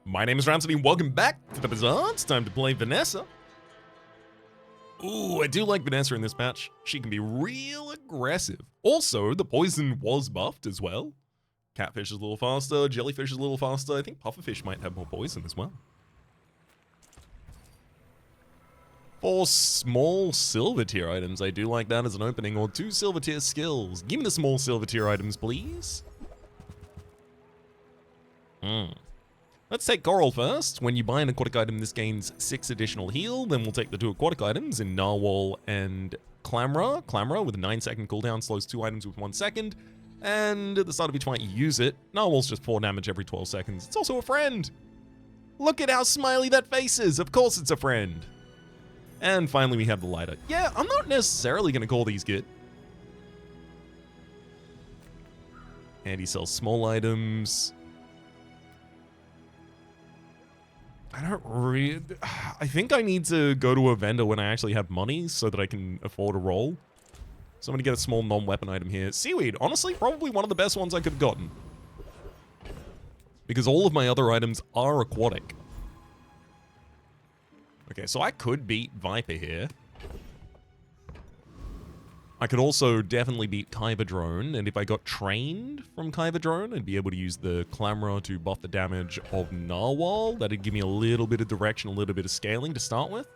My name is Rhapsody, welcome back to the Bazaar. It's time to play Vanessa. Ooh, I do like Vanessa in this match. She can be real aggressive. Also, the poison was buffed as well. Catfish is a little faster, jellyfish is a little faster. I think pufferfish might have more poison as well. For small silver tier items, I do like that as an opening, or 2 silver tier skills. Give me the small silver tier items, please. Let's take Coral first. When you buy an aquatic item, this gains 6 additional heal. Then we'll take the 2 aquatic items in Narwhal and Clamra. Clamra with a 9-second cooldown slows 2 items with 1 second. And at the start of each fight, you use it. Narwhal's just 4 damage every 12 seconds. It's also a friend. Look at how smiley that face is. Of course it's a friend. And finally, we have the lighter. Yeah, I'm not necessarily going to call these good. And he sells small items. I think I need to go to a vendor when I actually have money so that I can afford a roll. So I'm going to get a small non-weapon item here. Seaweed, honestly, probably one of the best ones I could have gotten. Because all of my other items are aquatic. Okay, so I could beat Viper here. I could also definitely beat Kyber Drone, and if I got trained from Kyber Drone, I'd be able to use the Clamra to buff the damage of Narwhal. That'd give me a little bit of direction, a little bit of scaling to start with.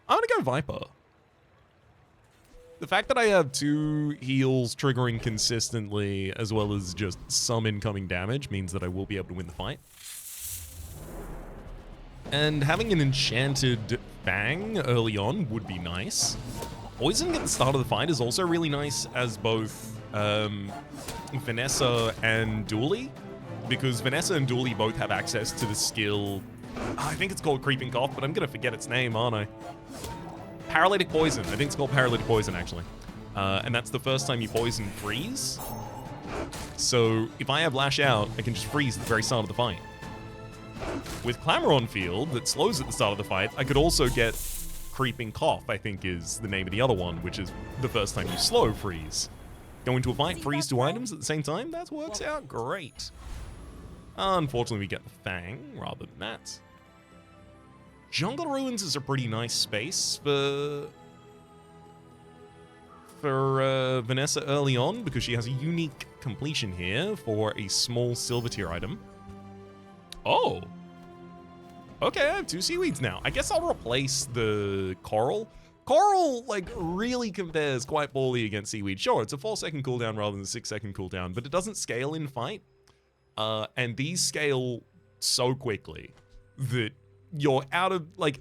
I'm gonna go Viper. The fact that I have 2 heals triggering consistently, as well as just some incoming damage, means that I will be able to win the fight. And having an enchanted Fang early on would be nice. Poison at the start of the fight is also really nice as both Vanessa and Dooley, because Vanessa and Dooley both have access to the skill. I think it's called Creeping Cough, but I'm going to forget its name, aren't I? Paralytic Poison. I think it's called Paralytic Poison, actually. And that's the first time you poison freeze. So if I have Lash Out, I can just freeze at the very start of the fight. With Clamor on field that slows at the start of the fight, I could also get Creeping Cough, I think is the name of the other one, which is the first time you slow freeze. Go into a fight, freeze 2 items at the same time, that works out great. Unfortunately, we get the Fang rather than that. Jungle Ruins is a pretty nice space for Vanessa early on, because she has a unique completion here for a small silver tier item. Oh. Okay, I have 2 seaweeds now. I guess I'll replace the coral. Coral, like, really compares quite poorly against seaweed. Sure, it's a 4-second cooldown rather than a 6-second cooldown, but it doesn't scale in fight. And these scale so quickly that you're out of, like...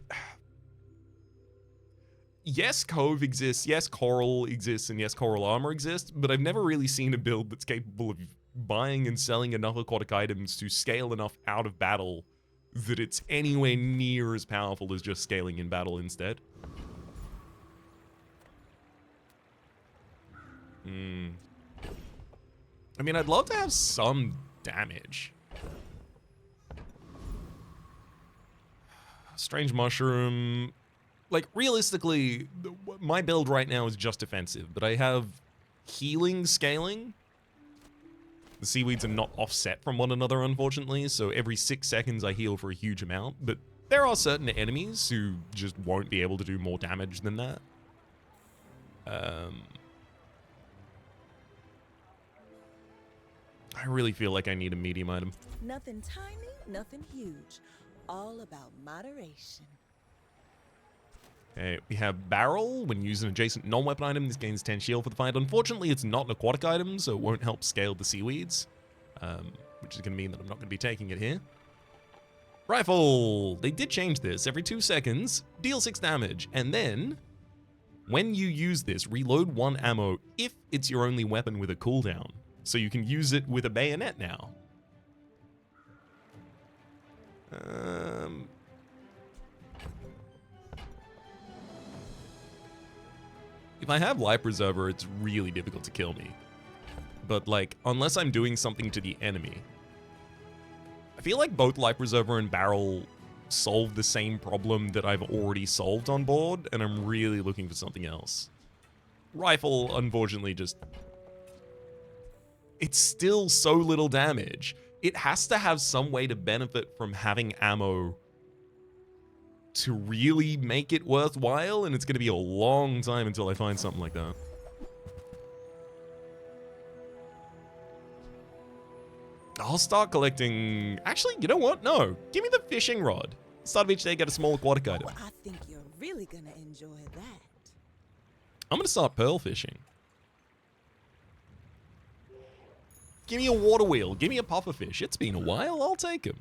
Yes, Cove exists, yes, Coral exists, and yes, Coral Armor exists, but I've never really seen a build that's capable of buying and selling enough aquatic items to scale enough out of battle that it's anywhere near as powerful as just scaling in battle instead. I mean, I'd love to have some damage. Strange Mushroom. Like, realistically, my build right now is just defensive, but I have healing scaling. The seaweeds are not offset from one another, unfortunately, so every 6 seconds I heal for a huge amount, but there are certain enemies who just won't be able to do more damage than that. I really feel like I need a medium item. Nothing tiny, nothing huge. All about moderation. Okay, we have Barrel. When using an adjacent non-weapon item, this gains 10 shield for the fight. Unfortunately, it's not an aquatic item, so it won't help scale the seaweeds, which is going to mean that I'm not going to be taking it here. Rifle! They did change this. Every 2 seconds, deal 6 damage, and then, when you use this, reload 1 ammo if it's your only weapon with a cooldown. So you can use it with a bayonet now. If I have Life Preserver, it's really difficult to kill me. But, like, unless I'm doing something to the enemy. I feel like both Life Preserver and Barrel solve the same problem that I've already solved on board, and I'm really looking for something else. Rifle, unfortunately, just... It's still so little damage. it has to have some way to benefit from having ammo to really make it worthwhile, and it's going to be a long time until I find something like that. I'll start collecting... Actually, you know what? No. Give me the fishing rod. Start of each day, get a small aquatic item. Oh, I think you're really gonna enjoy that. I'm going to start pearl fishing. Give me a water wheel. Give me a pufferfish. It's been a while. I'll take him.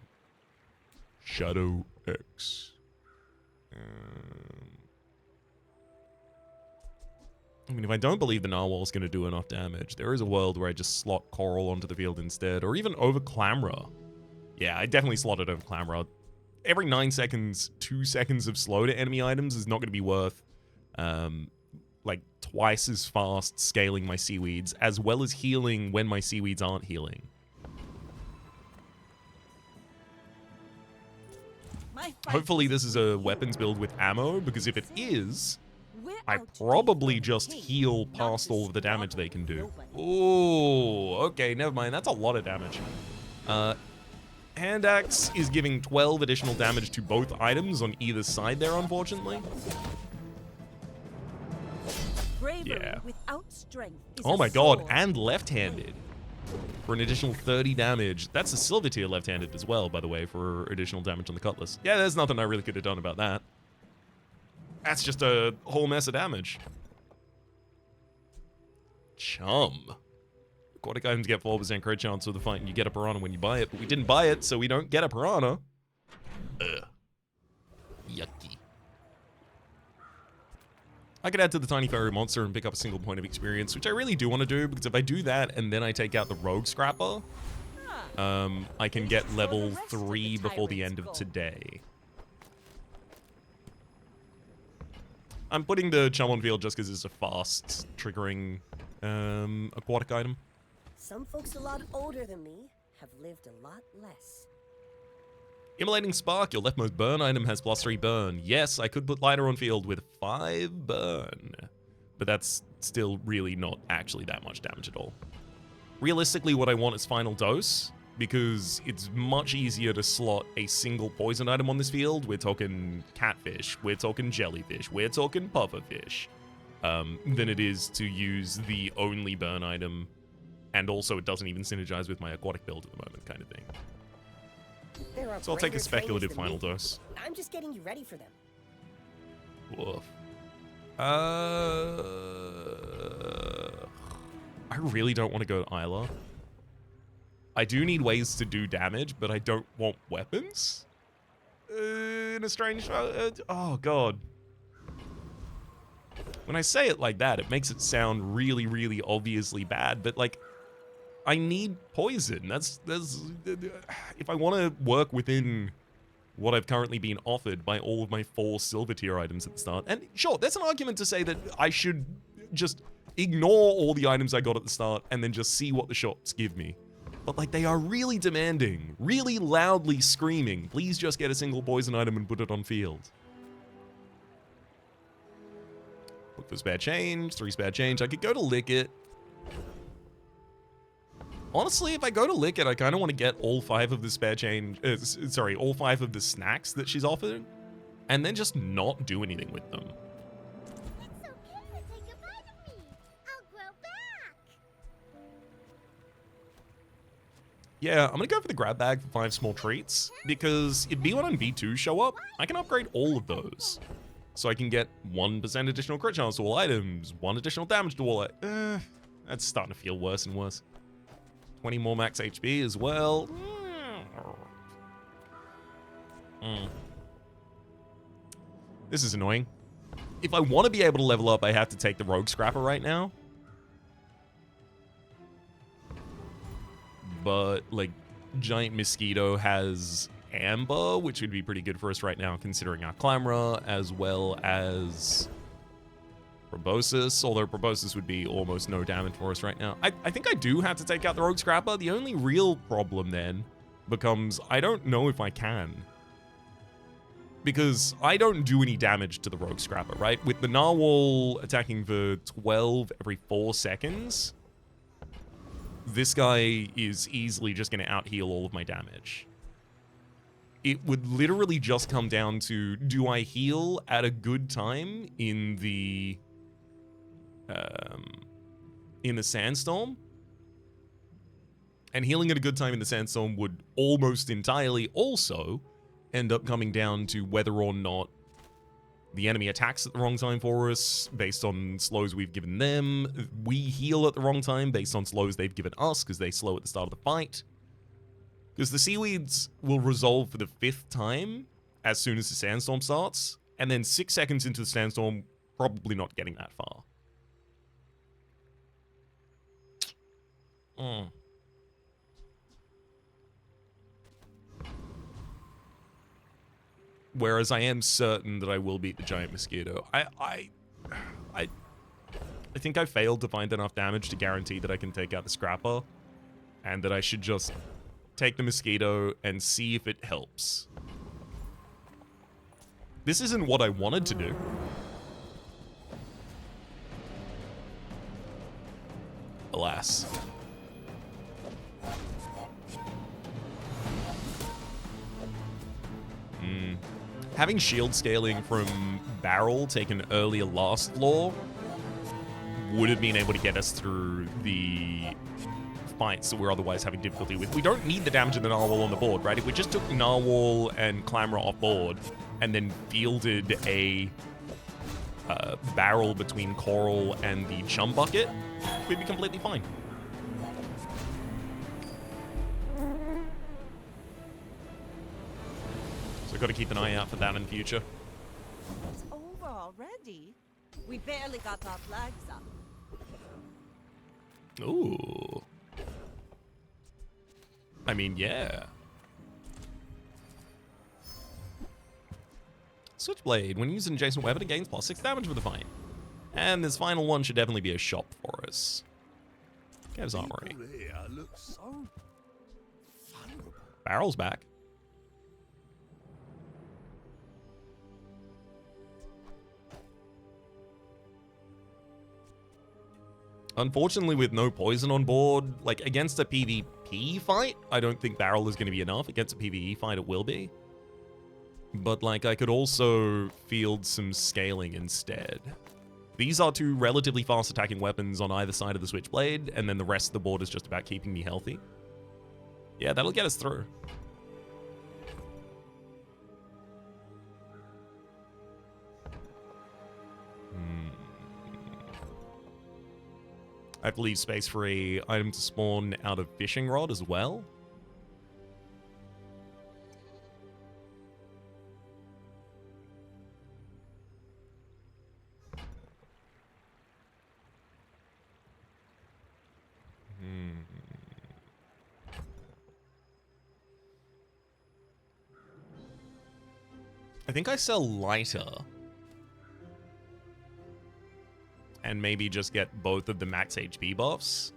Shadow X. I mean, if I don't believe the narwhal's going to do enough damage, there is a world where I just slot coral onto the field instead, or even over clamora. Yeah, I definitely slotted over clamora. Every 9 seconds, 2 seconds of slow to enemy items is not going to be worth, like, twice as fast scaling my seaweeds, as well as healing when my seaweeds aren't healing. Hopefully this is a weapons build with ammo, because if it is, I probably just heal past all of the damage they can do. Oh, okay, never mind. That's a lot of damage. Hand axe is giving 12 additional damage to both items on either side there, unfortunately. Yeah. Oh my god, and left-handed. For an additional 30 damage. That's a silver tier left-handed as well, by the way, for additional damage on the cutlass. Yeah, there's nothing I really could have done about that. That's just a whole mess of damage. Chum. Aquatic items get 4% crit chance of the fight, and you get a piranha when you buy it, but we didn't buy it, so we don't get a piranha. Ugh. Yucky. I could add to the tiny fairy monster and pick up a single point of experience, which I really do want to do, because if I do that and then I take out the rogue scrapper, I can get level 3 before the end of today. I'm putting the chum on field just because it's a fast triggering aquatic item. Some folks a lot older than me have lived a lot less. Immolating Spark, your leftmost burn item has +3 burn. Yes, I could put lighter on field with 5 burn, but that's still really not actually that much damage at all. Realistically, what I want is Final Dose, because it's much easier to slot a single poison item on this field. We're talking catfish, we're talking jellyfish, we're talking pufferfish, than it is to use the only burn item, and also it doesn't even synergize with my aquatic build at the moment, kind of thing. So I'll take a speculative Final Dose. I'm just getting you ready for them. Woof. I really don't want to go to Isla. I do need ways to do damage, but I don't want weapons? In a strange... oh, God. When I say it like that, it makes it sound really, really obviously bad, but, like, I need poison. That's if I want to work within what I've currently been offered by all of my 4 silver tier items at the start. And sure, there's an argument to say that I should just ignore all the items I got at the start and then just see what the shops give me. But, like, they are really demanding, really loudly screaming, please just get a single poison item and put it on field. Look for spare change, 3 spare change. I could go to Lick It. Honestly, if I go to Lick It, I kind of want to get all 5 of the spare change, all 5 of the snacks that she's offered, and then just not do anything with them. It's okay to take a bite of me. I'll grow back. Yeah, I'm gonna go for the grab bag for 5 small treats, because if B1 and B2 show up, I can upgrade all of those. So I can get 1% additional crit chance to all items, 1 additional damage to all items. That's starting to feel worse and worse. 20 more max HP as well. This is annoying. If I want to be able to level up, I have to take the Rogue Scrapper right now. But, like, Giant Mosquito has Amber, which would be pretty good for us right now, considering our Clamora, as well as Proboscis, although Proboscis would be almost no damage for us right now. I think I do have to take out the Rogue Scrapper. The only real problem then becomes I don't know if I can. Because I don't do any damage to the Rogue Scrapper, right? With the Narwhal attacking for 12 every 4 seconds, this guy is easily just going to out-heal all of my damage. It would literally just come down to, do I heal at a good time in the sandstorm? And healing at a good time in the sandstorm would almost entirely also end up coming down to whether or not the enemy attacks at the wrong time for us based on slows we've given them. We heal at the wrong time based on slows they've given us because they slow at the start of the fight. Because the seaweeds will resolve for the 5th time as soon as the sandstorm starts, and then 6 seconds into the sandstorm, probably not getting that far. Whereas I am certain that I will beat the giant mosquito. I think I failed to find enough damage to guarantee that I can take out the scrapper, and that I should just take the mosquito and see if it helps. This isn't what I wanted to do. Alas. Having shield scaling from Barrel taken earlier last lore would have been able to get us through the fights that we're otherwise having difficulty with. We don't need the damage of the Narwhal on the board, right? If we just took Narwhal and Clamor off board and then fielded a Barrel between Coral and the Chum Bucket, we'd be completely fine. So got to keep an eye out for that in the future. It's over already. We barely got our flags up. Ooh. I mean, yeah. Switchblade. When using adjacent weapon, it gains +6 damage with the fight. And this final one should definitely be a shop for us. Kev's Armory. Barrel's back. Unfortunately, with no poison on board, like, against a PvP fight, I don't think Barrel is going to be enough. Against a PvE fight, it will be. But, like, I could also field some scaling instead. These are 2 relatively fast attacking weapons on either side of the Switchblade, and then the rest of the board is just about keeping me healthy. Yeah, that'll get us through. I have to leave space for a item to spawn out of fishing rod as well. I think I sell lighter. And maybe just get both of the max HP buffs.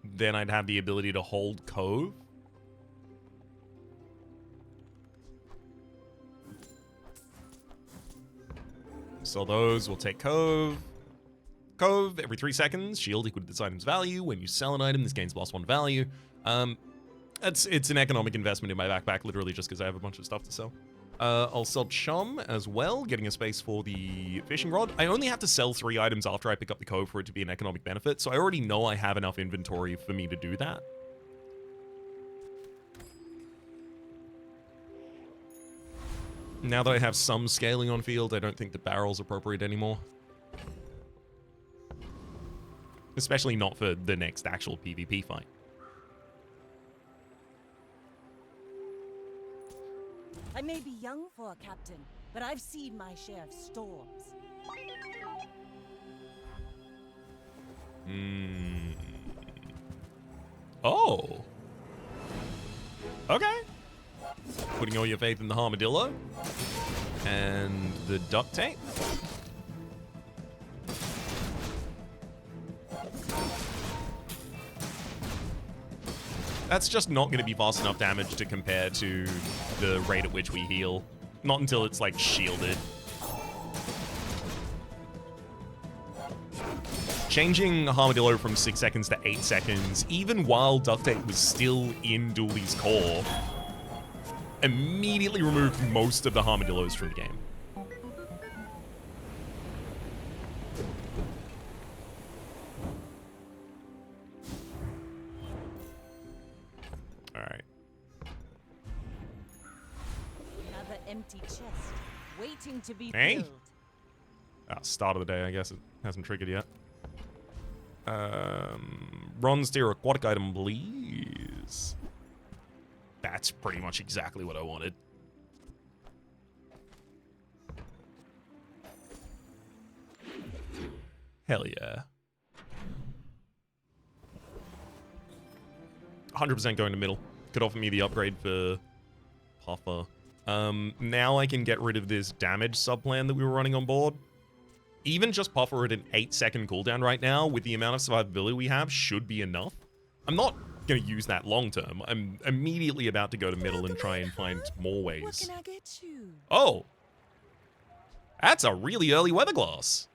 Then I'd have the ability to hold Cove. So those will take Cove. Cove, every 3 seconds, shield equal to this item's value. When you sell an item, this gains +1 value. It's an economic investment in my backpack, literally just because I have a bunch of stuff to sell. I'll sell Chum as well, getting a space for the fishing rod. I only have to sell 3 items after I pick up the Cove for it to be an economic benefit, so I already know I have enough inventory for me to do that. Now that I have some scaling on field, I don't think the Barrel's appropriate anymore. Especially not for the next actual PvP fight. I may be young for a captain, but I've seen my share of storms. Oh. Okay. Putting all your faith in the armadillo. And the duct tape. That's just not going to be fast enough damage to compare to the rate at which we heal. Not until it's, like, shielded. Changing Armadillo from 6 seconds to 8 seconds, even while Duct Tape was still in Dooley's core, immediately removed most of the Armadillos from the game. Alright. Another empty chest, waiting to be Hey. filled. Start of the day, I guess. It hasn't triggered yet. Bronze tier aquatic item, please. That's pretty much exactly what I wanted. Hell yeah. 100% going to middle. Could offer me the upgrade for Puffer. Now I can get rid of this damage sub-plan that we were running on board. Even just Puffer at an 8-second cooldown right now, with the amount of survivability we have, should be enough. I'm not going to use that long term. I'm immediately about to go to middle and try and find more What ways. can I get you? Oh! That's a really early weather glass.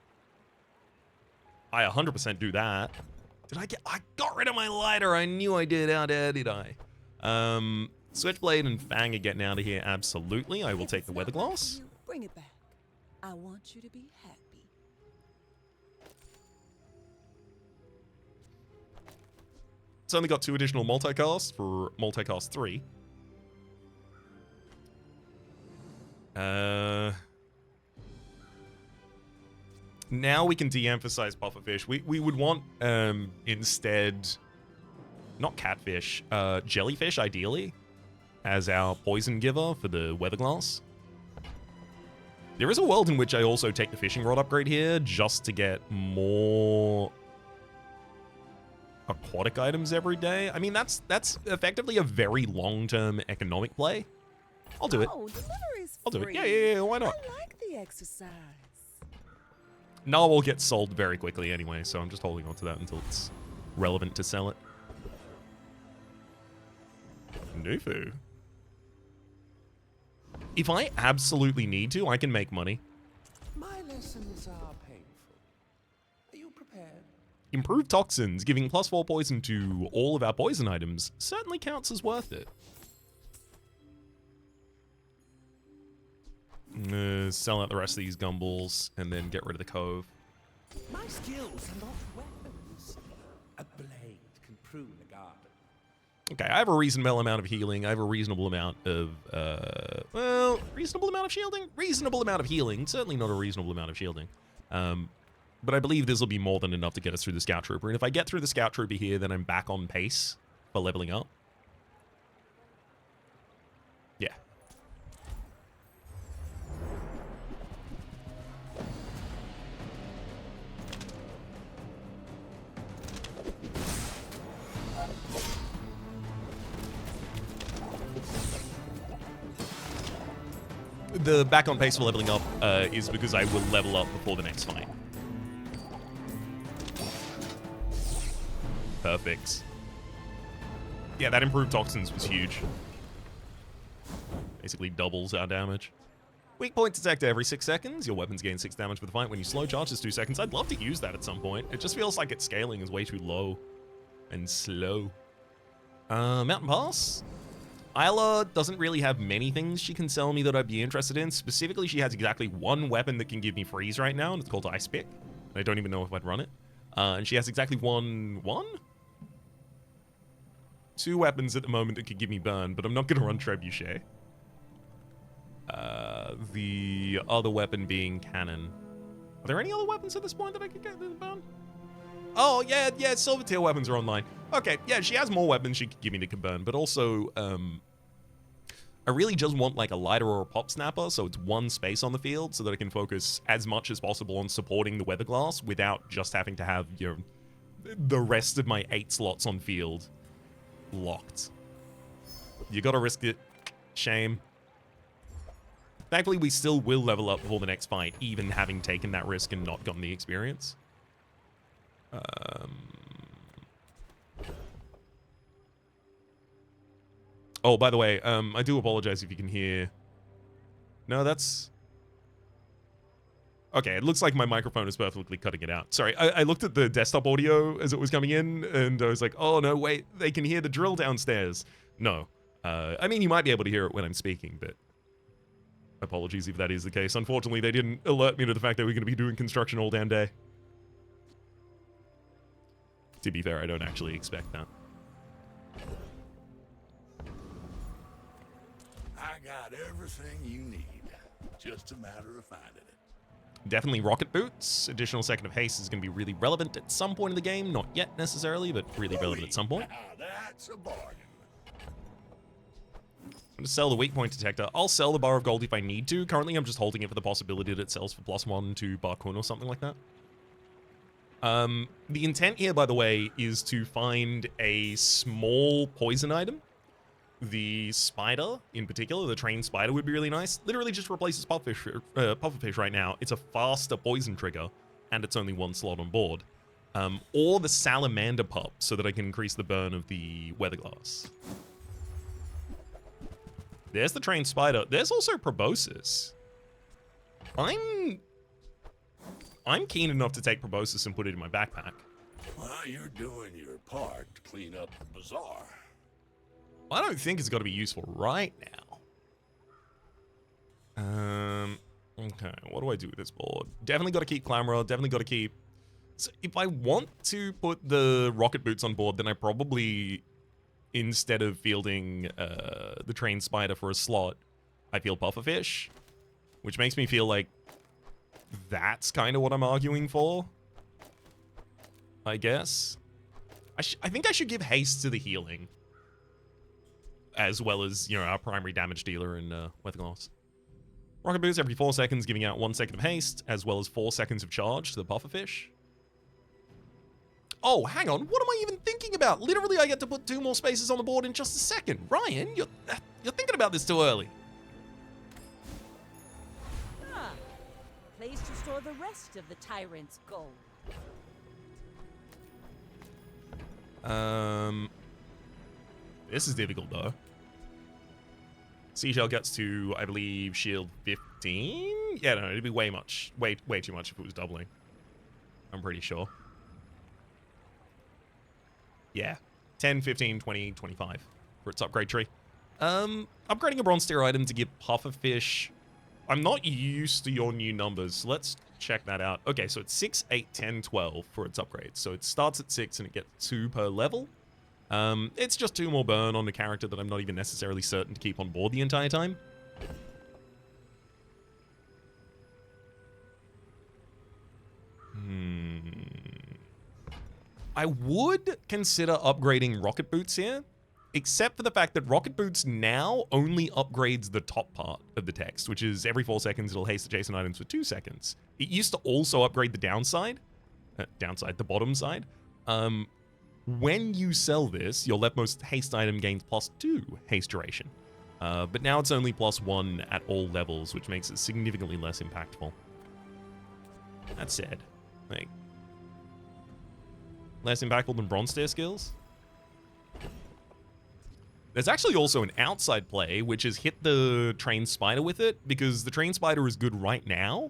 I 100% do that. I got rid of my lighter. I knew I did. How did I? Switchblade and Fang are getting out of here. Absolutely. I will If take it's the weather not right for glass. you, bring it back. I want you to be happy. It's only got 2 additional multicasts for multicast 3. Now we can de-emphasize pufferfish. We would want instead not catfish, jellyfish ideally as our poison giver for the weather glass. There is a world in which I also take the fishing rod upgrade here just to get more aquatic items every day. I mean, that's effectively a very long-term economic play. I'll do it. Oh, delivery's I'll do it. free. Yeah, why not? I like the exercise. Narwhal gets sold very quickly anyway, so I'm just holding on to that until it's relevant to sell it. Nufu. If I absolutely need to, I can make money. My lessons are painful. Are you prepared? Improved toxins, giving +4 poison to all of our poison items, certainly counts as worth it. Sell out the rest of these gumballs and then get rid of the cove. My skills are not weapons. A blade can prune a garden. Okay, I have a reasonable amount of healing. I have a reasonable amount of, reasonable amount of shielding? Reasonable amount of healing. Certainly not a reasonable amount of shielding. But I believe this will be more than enough to get us through the Scout Trooper. And if I get through the Scout Trooper here, then I'm back on pace for leveling up. Yeah. The back on pace for leveling up is because I will level up before the next fight. Perfect. Yeah, that improved toxins was huge. Basically doubles our damage. Weak point detector every 6 seconds. Your weapons gain 6 damage for the fight. When you slow charge is 2 seconds. I'd love to use that at some point. It just feels like its scaling is way too low and slow. Mountain Pass. Isla doesn't really have many things she can sell me that I'd be interested in. Specifically, she has exactly one weapon that can give me freeze right now, and it's called Ice Pick. I don't even know if I'd run it. And she has exactly two weapons at the moment that could give me burn, but I'm not going to run Trebuchet. The other weapon being cannon. Are there any other weapons at this point that I could get with burn? Oh, yeah, silver tier weapons are online. Okay, yeah, she has more weapons she could give me that can burn, but also, I really just want, like, a lighter or a pop snapper, so it's one space on the field, so that I can focus as much as possible on supporting the weather glass without just having to have, you know, the rest of my 8 slots on field locked. You gotta risk it. Shame. Thankfully, we still will level up before the next fight, even having taken that risk and not gotten the experience. Oh, by the way, I do apologize if you can hear. No, that's... Okay, it looks like my microphone is perfectly cutting it out. Sorry, I looked at the desktop audio as it was coming in, and I was like, oh no, wait, they can hear the drill downstairs. No. I mean, you might be able to hear it when I'm speaking, but apologies if that is the case. Unfortunately, they didn't alert me to the fact that we're going to be doing construction all damn day. To be fair, I don't actually expect that. I got everything you need. Just a matter of finding it. Definitely rocket boots. Additional second of haste is going to be really relevant at some point in the game. Not yet necessarily, but really relevant at some point. Now that's a bargain. I'm going to sell the weak point detector. I'll sell the bar of gold if I need to. Currently, I'm just holding it for the possibility that it sells for +1 to Barkun or something like that. The intent here, by the way, is to find a small poison item. The spider, in particular, the trained spider would be really nice. Literally just replaces pufferfish right now. It's a faster poison trigger, and it's only 1 slot on board. Or the salamander pup, so that I can increase the burn of the weatherglass. There's the trained spider. There's also proboscis. I'm keen enough to take proboscis and put it in my backpack. Well, you're doing your part to clean up the bazaar. I don't think it's got to be useful right now. Okay, what do I do with this board? Definitely got to keep Clamourer, definitely got to keep... So if I want to put the rocket boots on board, then I probably, instead of fielding the trained spider for a slot, I field pufferfish, which makes me feel like that's kind of what I'm arguing for, I guess. I think I should give haste to the healing, as well as, you know, our primary damage dealer in Weatherglass. Rocket boots every 4 seconds, giving out 1 second of haste, as well as 4 seconds of charge to the pufferfish. Oh, hang on, what am I even thinking about? Literally, I get to put 2 more spaces on the board in just a second. Ryan, you're thinking about this too early. Ah, place to store the rest of the tyrant's gold. This is difficult, though. Seashell gets to, I believe, shield 15? Yeah, no, it'd be way too much if it was doubling. I'm pretty sure. Yeah. 10, 15, 20, 25 for its upgrade tree. Upgrading a bronze tier item to give pufferfish... I'm not used to your new numbers, so let's check that out. Okay, so it's 6, 8, 10, 12 for its upgrade. So it starts at 6 and it gets 2 per level. It's just 2 more burn on a character that I'm not even necessarily certain to keep on board the entire time. I would consider upgrading rocket boots here, except for the fact that rocket boots now only upgrades the top part of the text, which is every 4 seconds it'll haste adjacent items for 2 seconds. It used to also upgrade the the bottom side. When you sell this, your leftmost haste item gains +2 haste duration. But now it's only +1 at all levels, which makes it significantly less impactful. That said, like, less impactful than bronze tier skills. There's actually also an outside play, which is hit the trained spider with it, because the trained spider is good right now.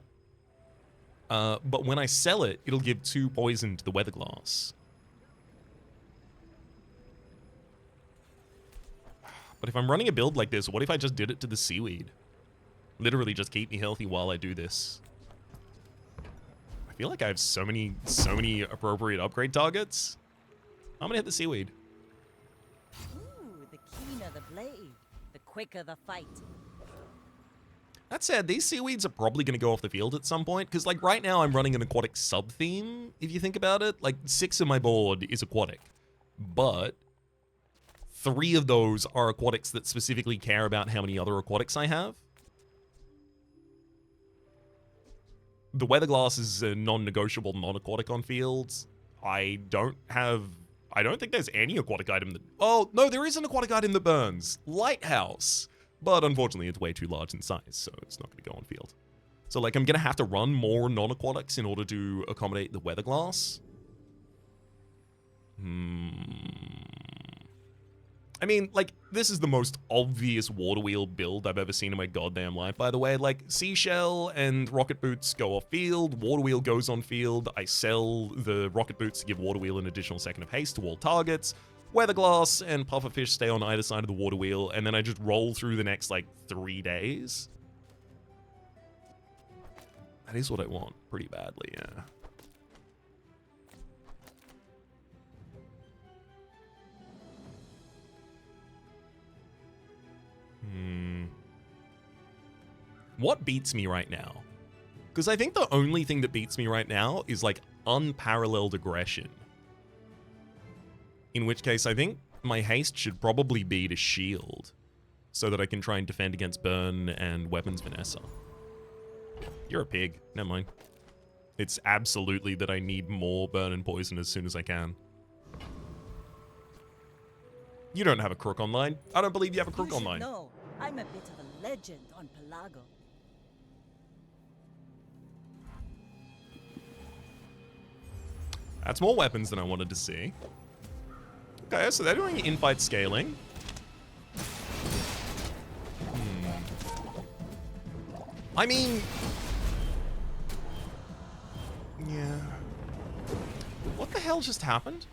But when I sell it, it'll give 2 poison to the weatherglass. But if I'm running a build like this, what if I just did it to the seaweed? Literally just keep me healthy while I do this. I feel like I have so many appropriate upgrade targets. I'm gonna hit the seaweed. Ooh, the keener the blade, the quicker the fight. That said, these seaweeds are probably going to go off the field at some point, because, like, right now I'm running an aquatic sub-theme, if you think about it. Like, 6 of my board is aquatic, but 3 of those are aquatics that specifically care about how many other aquatics I have. The weatherglass is a non-negotiable non-aquatic on fields. I don't think there's any aquatic item that... Oh, no, there is an aquatic item that burns. Lighthouse. But unfortunately, it's way too large in size, so it's not going to go on field. So, like, I'm going to have to run more non-aquatics in order to accommodate the weatherglass. I mean, like, this is the most obvious water wheel build I've ever seen in my goddamn life, by the way. Like, Seashell and Rocket Boots go off field, Water Wheel goes on field, I sell the Rocket Boots to give Water Wheel an additional second of haste to all targets, Weatherglass and Pufferfish stay on either side of the Water Wheel, and then I just roll through the next, like, 3 days. That is what I want, pretty badly, yeah. What beats me right now? Because I think the only thing that beats me right now is, like, unparalleled aggression. In which case, I think my haste should probably be to shield, so that I can try and defend against Burn and Weapons Vanessa. You're a pig. Never mind. It's absolutely that I need more Burn and Poison as soon as I can. You don't have a crook online. I don't believe you have a crook online. No, I'm a bit of a legend on Pelago. That's more weapons than I wanted to see. Okay, so they're doing in-fight scaling. I mean... yeah. What the hell just happened?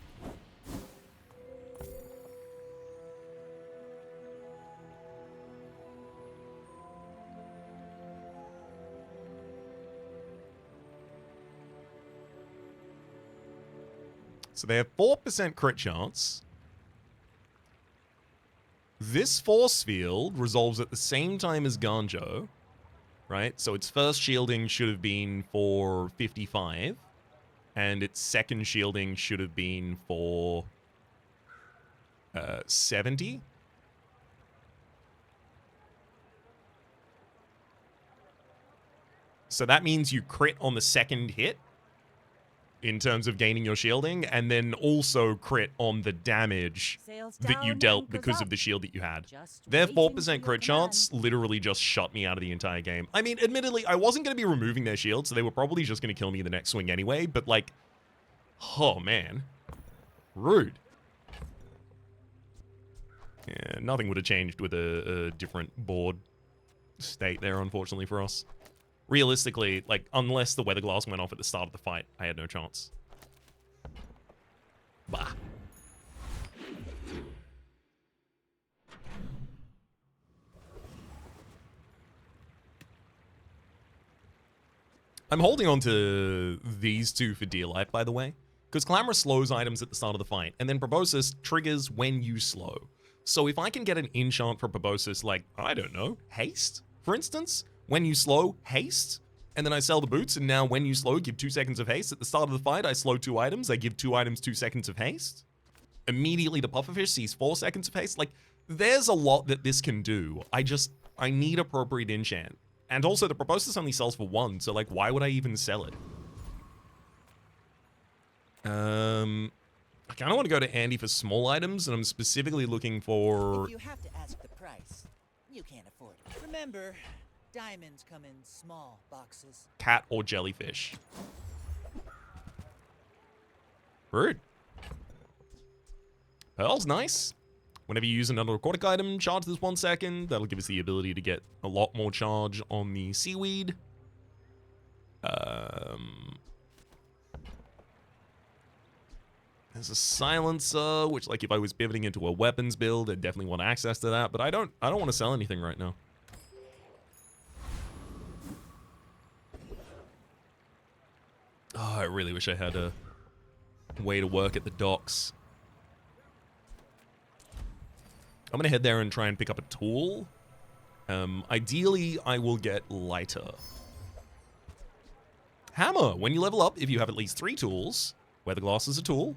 So they have 4% crit chance. This force field resolves at the same time as Ganjo, right? So its first shielding should have been for 55, and its second shielding should have been for 70. So that means you crit on the second hit in terms of gaining your shielding, and then also crit on the damage that you dealt because of the shield that you had. Their 4% crit chance literally just shut me out of the entire game. I mean, admittedly, I wasn't going to be removing their shield, so they were probably just going to kill me the next swing anyway, but like, oh man. Rude. Yeah, nothing would have changed with a different board state there, unfortunately for us. Realistically, like, unless the Weatherglass went off at the start of the fight, I had no chance. Bah. I'm holding on to these two for dear life, by the way, because Clamorous slows items at the start of the fight, and then Proboscis triggers when you slow. So if I can get an enchant for Proboscis, like, I don't know, haste, for instance? When you slow, haste, and then I sell the boots, and now when you slow, give 2 seconds of haste. At the start of the fight, I slow 2 items, I give 2 items 2 seconds of haste. Immediately, the pufferfish sees 4 seconds of haste. Like, there's a lot that this can do. I need appropriate enchant. And also, the Proboscis only sells for 1, so, like, why would I even sell it? I kind of want to go to Andy for small items, and I'm specifically looking for... If you have to ask the price, you can't afford it. Remember, diamonds come in small boxes. Cat or jellyfish. Rude. Pearl's nice. Whenever you use another aquatic item, charge this 1 second. That'll give us the ability to get a lot more charge on the seaweed. There's a silencer, which, like, if I was pivoting into a weapons build, I'd definitely want access to that. But I don't want to sell anything right now. Oh, I really wish I had a way to work at the docks. I'm going to head there and try and pick up a tool. Ideally, I will get lighter. Hammer. When you level up, if you have at least 3 tools, Weatherglass is a tool,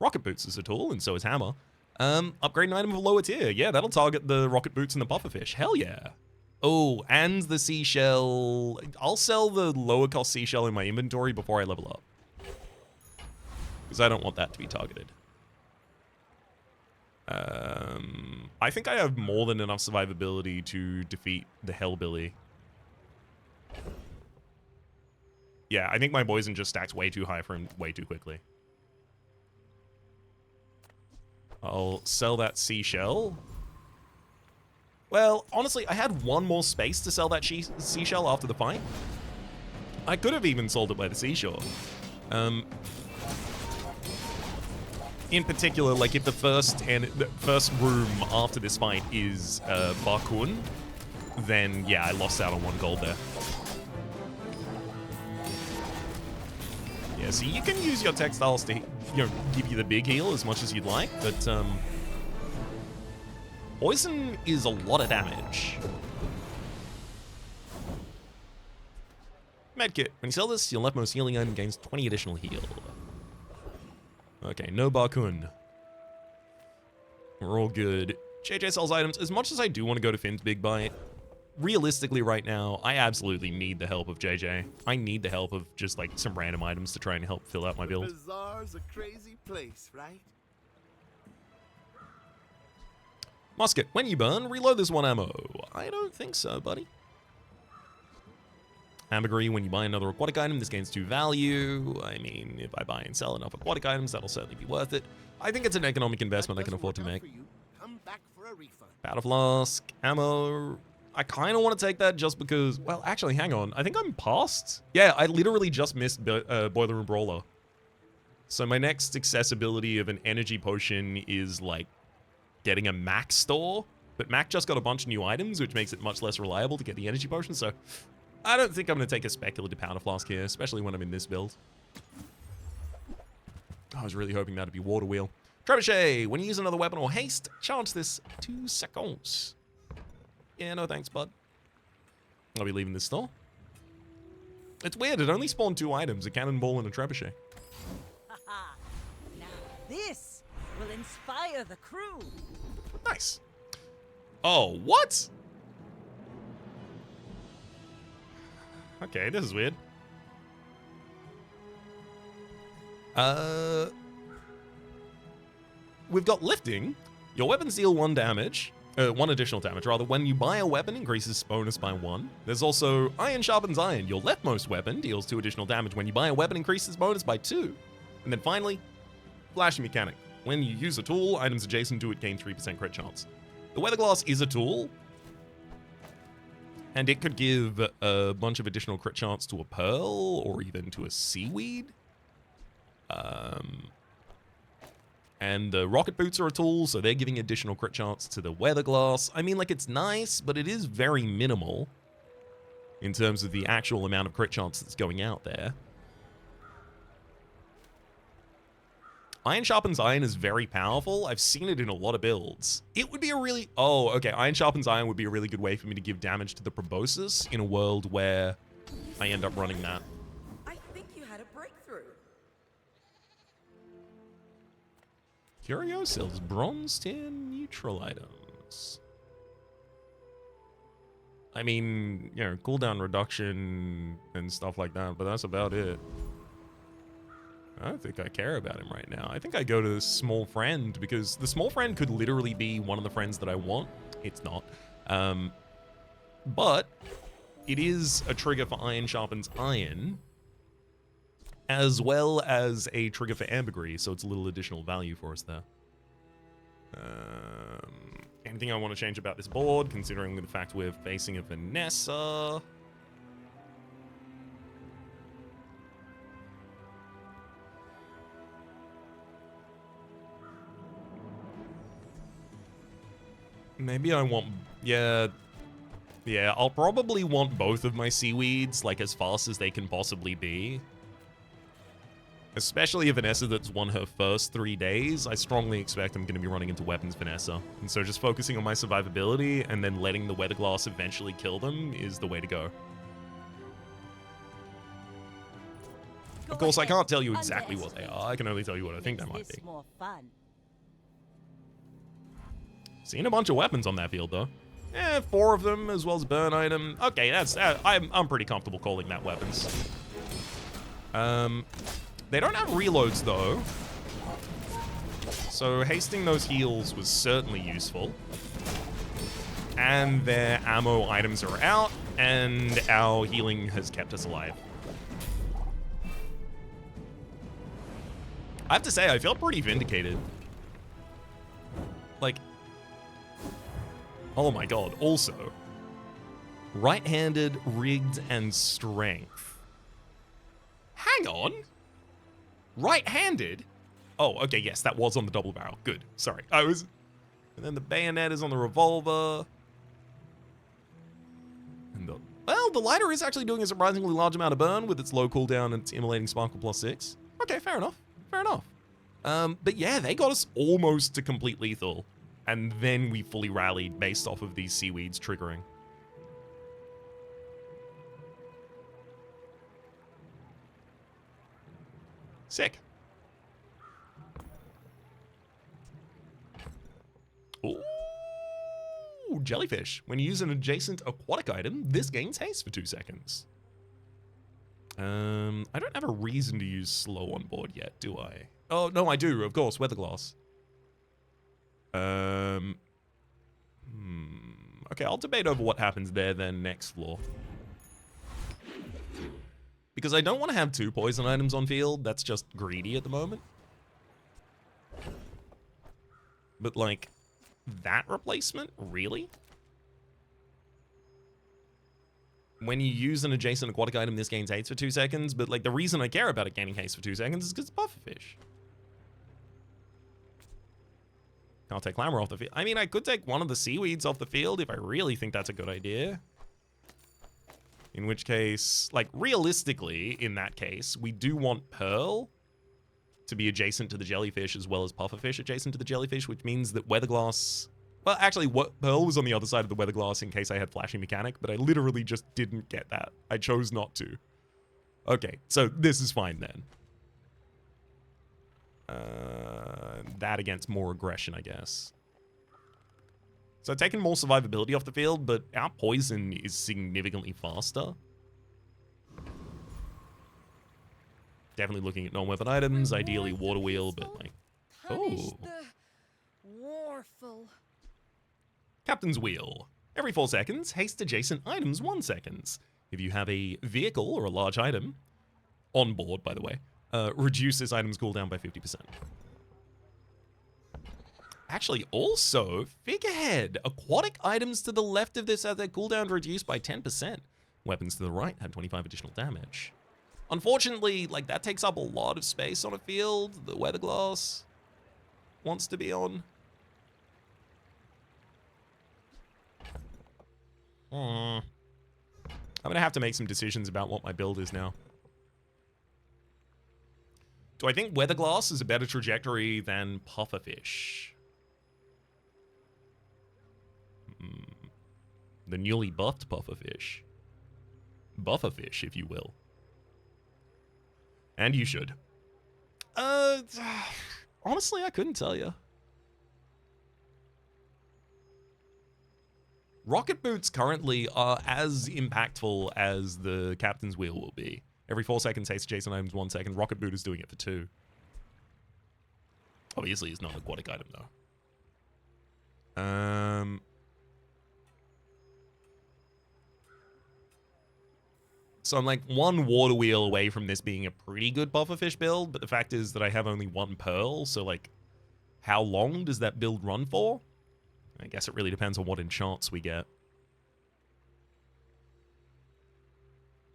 Rocket Boots is a tool, and so is Hammer. Upgrade an item of a lower tier. Yeah, that'll target the Rocket Boots and the Pufferfish. Hell yeah. Oh, and the seashell. I'll sell the lower cost seashell in my inventory before I level up, because I don't want that to be targeted. I think I have more than enough survivability to defeat the Hellbilly. Yeah, I think my poison just stacks way too high for him way too quickly. I'll sell that seashell. Well, honestly, I had one more space to sell that seashell after the fight. I could have even sold it by the seashore. In particular, like if the first room after this fight is Bakun, then yeah, I lost out on 1 gold there. Yeah, so you can use your textiles to, give you the big heal as much as you'd like, but poison is a lot of damage. Medkit. When you sell this, your leftmost healing item gains 20 additional heal. Okay, no Bakun. We're all good. JJ sells items. As much as I do want to go to Finn's Big Bite, realistically right now, I absolutely need the help of JJ. I need the help of just like some random items to try and help fill out my build. Bazaar's a crazy place, right? Musket. When you burn, reload this 1 ammo. I don't think so, buddy. Ambergris, when you buy another aquatic item, this gains 2 value. I mean, if I buy and sell enough aquatic items, that'll certainly be worth it. I think it's an economic investment I can afford to make. Come back for a refund. Battle flask, ammo. I kind of want to take that just because, well, actually, hang on. I think I'm past. Yeah, I literally just missed Boiler Room Brawler. So my next accessibility of an energy potion is like getting a Mac store. But Mac just got a bunch of new items, which makes it much less reliable to get the energy potion. So I don't think I'm going to take a speculative powder flask here, especially when I'm in this build. I was really hoping that'd be Water Wheel. Trebuchet, when you use another weapon or haste, charge this 2 seconds. Yeah, no thanks, bud. I'll be leaving this store. It's weird, it only spawned 2 items, a cannonball and a trebuchet. Haha. Now this will inspire the crew. Nice. Oh, what? Okay, this is weird. We've got lifting. Your weapons deal 1 damage. 1 additional damage, rather. When you buy a weapon, increases bonus by 1. There's also Iron Sharpens Iron. Your leftmost weapon deals 2 additional damage. When you buy a weapon, increases bonus by 2. And then finally, Flashing Mechanic. When you use a tool, items adjacent to it gain 3% crit chance. The Weather Glass is a tool, and it could give a bunch of additional crit chance to a pearl or even to a seaweed. And the rocket boots are a tool, so they're giving additional crit chance to the weather glass. I mean, like, it's nice, but it is very minimal in terms of the actual amount of crit chance that's going out there. Iron Sharpens Iron is very powerful. I've seen it in a lot of builds. It would be a really... Oh, okay. Iron Sharpens Iron would be a really good way for me to give damage to the proboscis in a world where I end up running that. I think you had a breakthrough. Curio sells bronze tier neutral items. I mean, cooldown reduction and stuff like that, but that's about it. I don't think I care about him right now. I think I go to the small friend because the small friend could literally be one of the friends that I want. It's not. But it is a trigger for Iron Sharpens Iron, as well as a trigger for Ambergris, so it's a little additional value for us there. Anything I want to change about this board, considering the fact we're facing a Vanessa? Maybe I want... Yeah, I'll probably want both of my seaweeds, like, as fast as they can possibly be. Especially a Vanessa that's won her first 3 days. I strongly expect I'm going to be running into weapons Vanessa. And so just focusing on my survivability and then letting the weather glass eventually kill them is the way to go. Of course, I can't tell you exactly what they are. I can only tell you what I think they might be. More fun. Seen a bunch of weapons on that field, though. 4 of them, as well as burn item. Okay, that's... I'm pretty comfortable calling that weapons. They don't have reloads, though. So hasting those heals was certainly useful. And their ammo items are out, and our healing has kept us alive. I have to say, I felt pretty vindicated. Oh my god. Also, right-handed, rigged, and strength. Hang on. Right-handed? Oh, okay, yes, that was on the double barrel. Good. Sorry. And then the bayonet is on the revolver. And the lighter is actually doing a surprisingly large amount of burn with its low cooldown and its immolating sparkle +6. Okay, fair enough. Fair enough. But yeah, they got us almost to complete lethal. And then we fully rallied based off of these seaweeds triggering. Sick. Ooh, jellyfish. When you use an adjacent aquatic item, this gains haste for 2 seconds. I don't have a reason to use slow on board yet, do I? Oh, no, I do, of course, weather glass. Okay, I'll debate over what happens there then next floor. Because I don't want to have 2 poison items on field. That's just greedy at the moment. But, like, that replacement? Really? When you use an adjacent aquatic item, this gains haste for 2 seconds. But, like, the reason I care about it gaining haste for 2 seconds is because it's pufferfish. I'll take Clamor off the field. I mean, I could take one of the seaweeds off the field if I really think that's a good idea. In which case, like, realistically, in that case, we do want Pearl to be adjacent to the jellyfish as well as pufferfish adjacent to the jellyfish, which means that Weatherglass... Well, actually, Pearl was on the other side of the Weatherglass in case I had Flashing Mechanic, but I literally just didn't get that. I chose not to. Okay, so this is fine then. That against more aggression, I guess. So taking more survivability off the field, but our poison is significantly faster. Definitely looking at non-weapon items, ideally water wheel, but like... Oh. Warful. Captain's Wheel. Every 4 seconds, haste adjacent items 1 second. If you have a vehicle or a large item, on board, by the way, reduce this item's cooldown by 50%. Actually, also, figurehead. Aquatic items to the left of this have their cooldown reduced by 10%. Weapons to the right have 25 additional damage. Unfortunately, like, that takes up a lot of space on a field. The Weatherglass wants to be on. I'm gonna have to make some decisions about what my build is now. Do I think Weatherglass is a better trajectory than Pufferfish? The newly buffed Pufferfish. Bufferfish, if you will. And you should. Honestly, I couldn't tell you. Rocket Boots currently are as impactful as the Captain's Wheel will be. Every 4 seconds, haste adjacent items 1 second. Rocket Boot is doing it for 2. Obviously, it's not an aquatic item, though. So I'm like 1 water wheel away from this being a pretty good pufferfish build, but the fact is that I have only 1 pearl, so like, how long does that build run for? I guess it really depends on what enchants we get.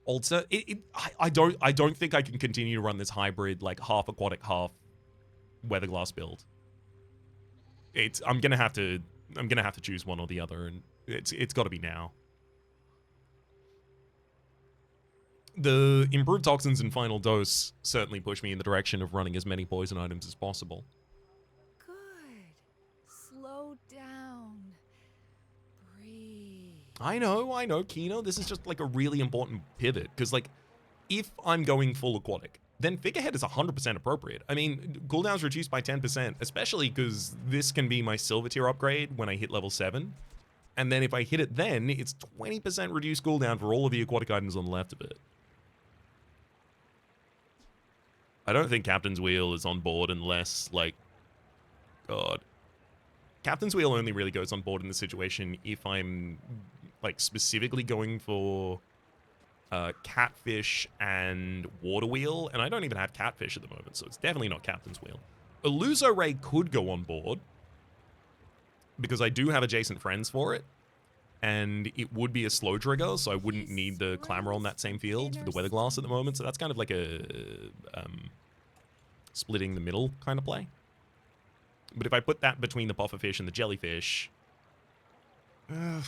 Also, I don't think I can continue to run this hybrid, like, half aquatic, half Weatherglass build. I'm gonna have to choose one or the other, and it's got to be now. The improved toxins and final dose certainly push me in the direction of running as many poison items as possible. Good. Slow down. Breathe. I know, Kino. This is just like a really important pivot, because like, if I'm going full aquatic, then figurehead is 100% appropriate. I mean, cooldown's reduced by 10%, especially because this can be my silver tier upgrade when I hit level 7. And then if I hit it then, it's 20% reduced cooldown for all of the aquatic items on the left of it. I don't think Captain's Wheel is on board unless, like, God. Captain's Wheel only really goes on board in this situation if I'm, like, specifically going for Catfish and Water Wheel, and I don't even have Catfish at the moment, so it's definitely not Captain's Wheel. Illuso Ray could go on board, because I do have adjacent friends for it, and it would be a slow trigger, so I wouldn't need the clamor on that same field for the weather glass at the moment. So that's kind of like a splitting the middle kind of play. But if I put that between the pufferfish and the jellyfish, I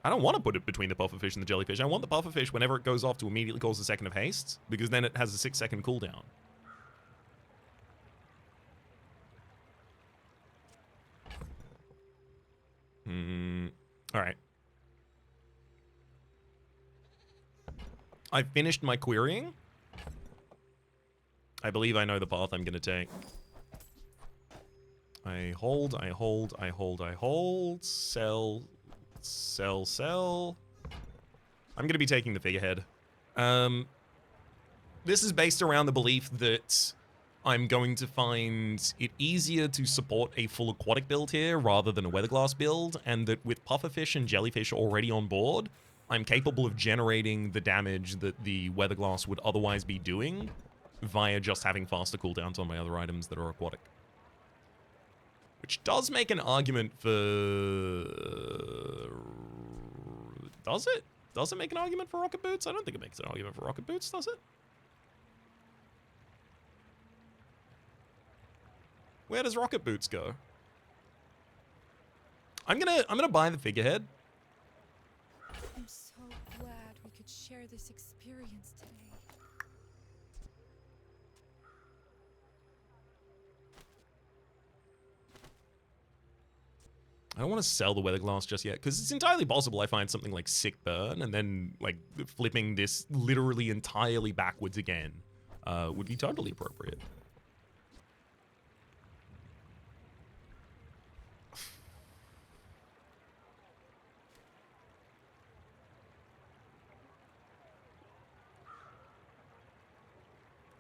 don't want to put it between the pufferfish and the jellyfish. I want the pufferfish whenever it goes off to immediately cause a second of haste, because then it has a 6-second cooldown. Alright. I've finished my querying. I believe I know the path I'm going to take. I hold, I hold, I hold, I hold. Sell, sell, sell. I'm going to be taking the figurehead. This is based around the belief that I'm going to find it easier to support a full aquatic build here rather than a weatherglass build, and that with pufferfish and jellyfish already on board, I'm capable of generating the damage that the weatherglass would otherwise be doing via just having faster cooldowns on my other items that are aquatic. Which does make an argument for... Does it? Does it make an argument for rocket boots? I don't think it makes an argument for rocket boots, does it? Where does rocket boots go? I'm gonna buy the figurehead. I'm so glad we could share this experience today. I don't want to sell the weatherglass just yet, because it's entirely possible I find something like sick burn, and then like flipping this literally entirely backwards again would be totally appropriate.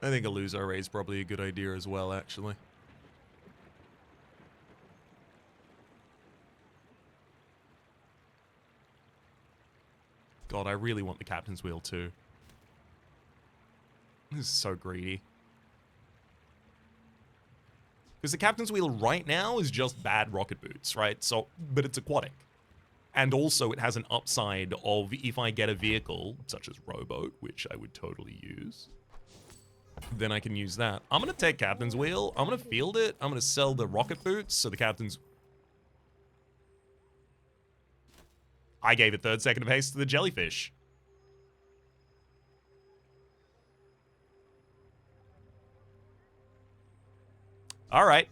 I think a loser array is probably a good idea as well, actually. God, I really want the captain's wheel too. This is so greedy. Because the captain's wheel right now is just bad rocket boots, right? So, but it's aquatic. And also it has an upside of if I get a vehicle, such as Rowboat, which I would totally use, then I can use that. I'm going to take captain's wheel. I'm going to field it. I'm going to sell the rocket boots so the captain's... I gave a 3rd second of haste to the jellyfish. Alright.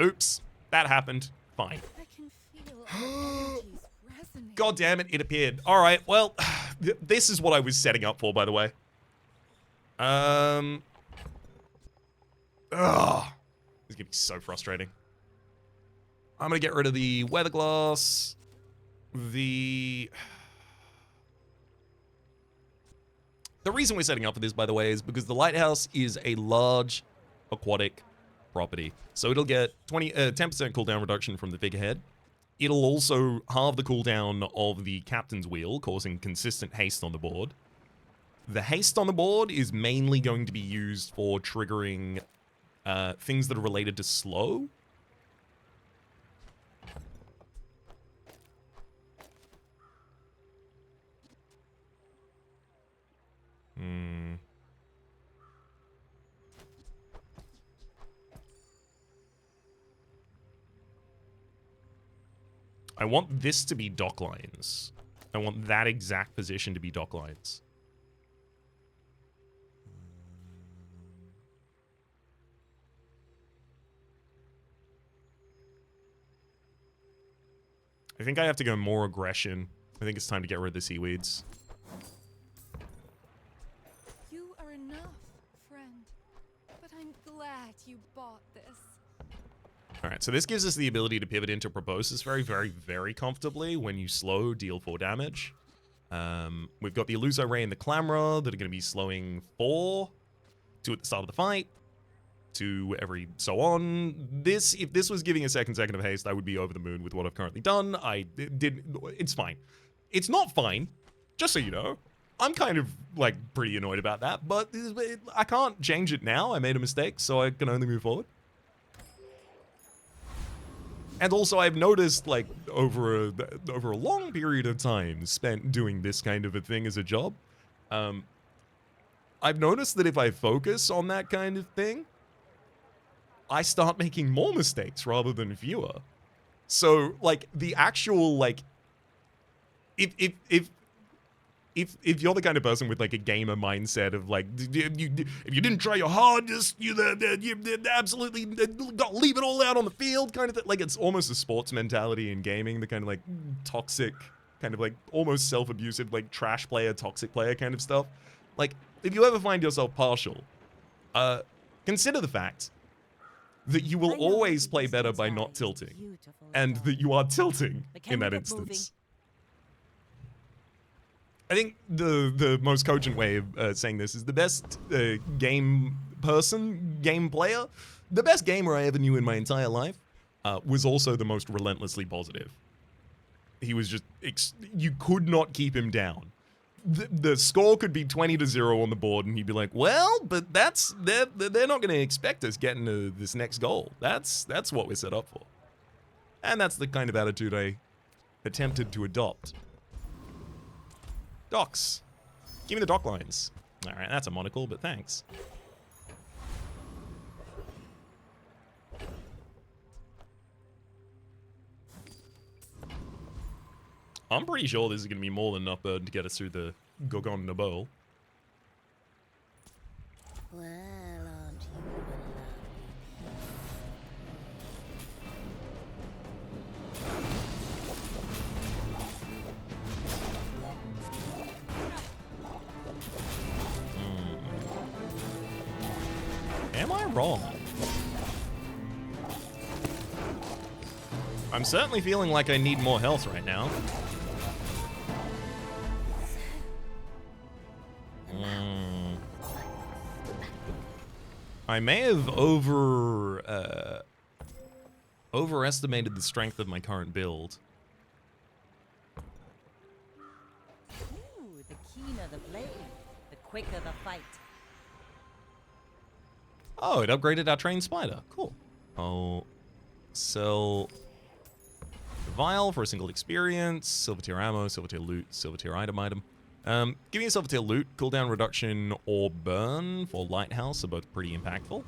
Oops. That happened. Fine. I can feel our energies resonate. God damn it, it appeared. Alright, well, this is what I was setting up for, by the way. Ugh. This is gonna be so frustrating. I'm gonna get rid of the weatherglass. The reason we're setting up for this, by the way, is because the lighthouse is a large aquatic property. So it'll get 10% cooldown reduction from the figurehead. It'll also halve the cooldown of the captain's wheel, causing consistent haste on the board. The haste on the board is mainly going to be used for triggering things that are related to slow. I want this to be dock lines. I want that exact position to be dock lines. I think I have to go more aggression. I think it's time to get rid of the seaweeds. You are enough, friend. But I'm glad you bought this. Alright, so this gives us the ability to pivot into Proboscis very, very, very comfortably when you slow, deal 4 damage. We've got the Illuso Ray and the Clamora that are going to be slowing 4. 2 at the start of the fight. 2 every so on. If this was giving a second of haste, I would be over the moon with what I've currently done. It's fine. It's not fine, just so you know. I'm kind of, like, pretty annoyed about that, but I can't change it now. I made a mistake, so I can only move forward. And also, I've noticed, like, over a long period of time spent doing this kind of a thing as a job, I've noticed that if I focus on that kind of thing, I start making more mistakes rather than fewer. So, like, the actual, like, if you're the kind of person with, like, a gamer mindset of, like, if you didn't try your hardest, you absolutely got to leave it all out on the field kind of thing. Like, it's almost a sports mentality in gaming, the kind of, like, toxic, kind of, like, almost self-abusive, like, trash player, toxic player kind of stuff. Like, if you ever find yourself partial, consider the fact that you will always play better by not tilting, and that you are tilting in that instance. I think the most cogent way of saying this is the best game player, the best gamer I ever knew in my entire life, was also the most relentlessly positive. He was just, you could not keep him down. The score could be 20-0 on the board, and he'd be like, "Well, but they're not going to expect us getting to this next goal. That's what we're set up for." And that's the kind of attitude I attempted to adopt. Docks. Give me the dock lines. All right, that's a monocle, but thanks. I'm pretty sure this is going to be more than enough burden to get us through the Gorgon Bowl. Well, aren't you Am I wrong? I'm certainly feeling like I need more health right now. I may have overestimated the strength of my current build. Ooh, the keener the blade, the quicker the fight. Oh, it upgraded our trained spider. Cool. Oh, sell vial for a single experience, silver tier ammo, silver tier loot, silver tier item. Give me a silver tier loot, cooldown reduction, or burn for lighthouse are both pretty impactful.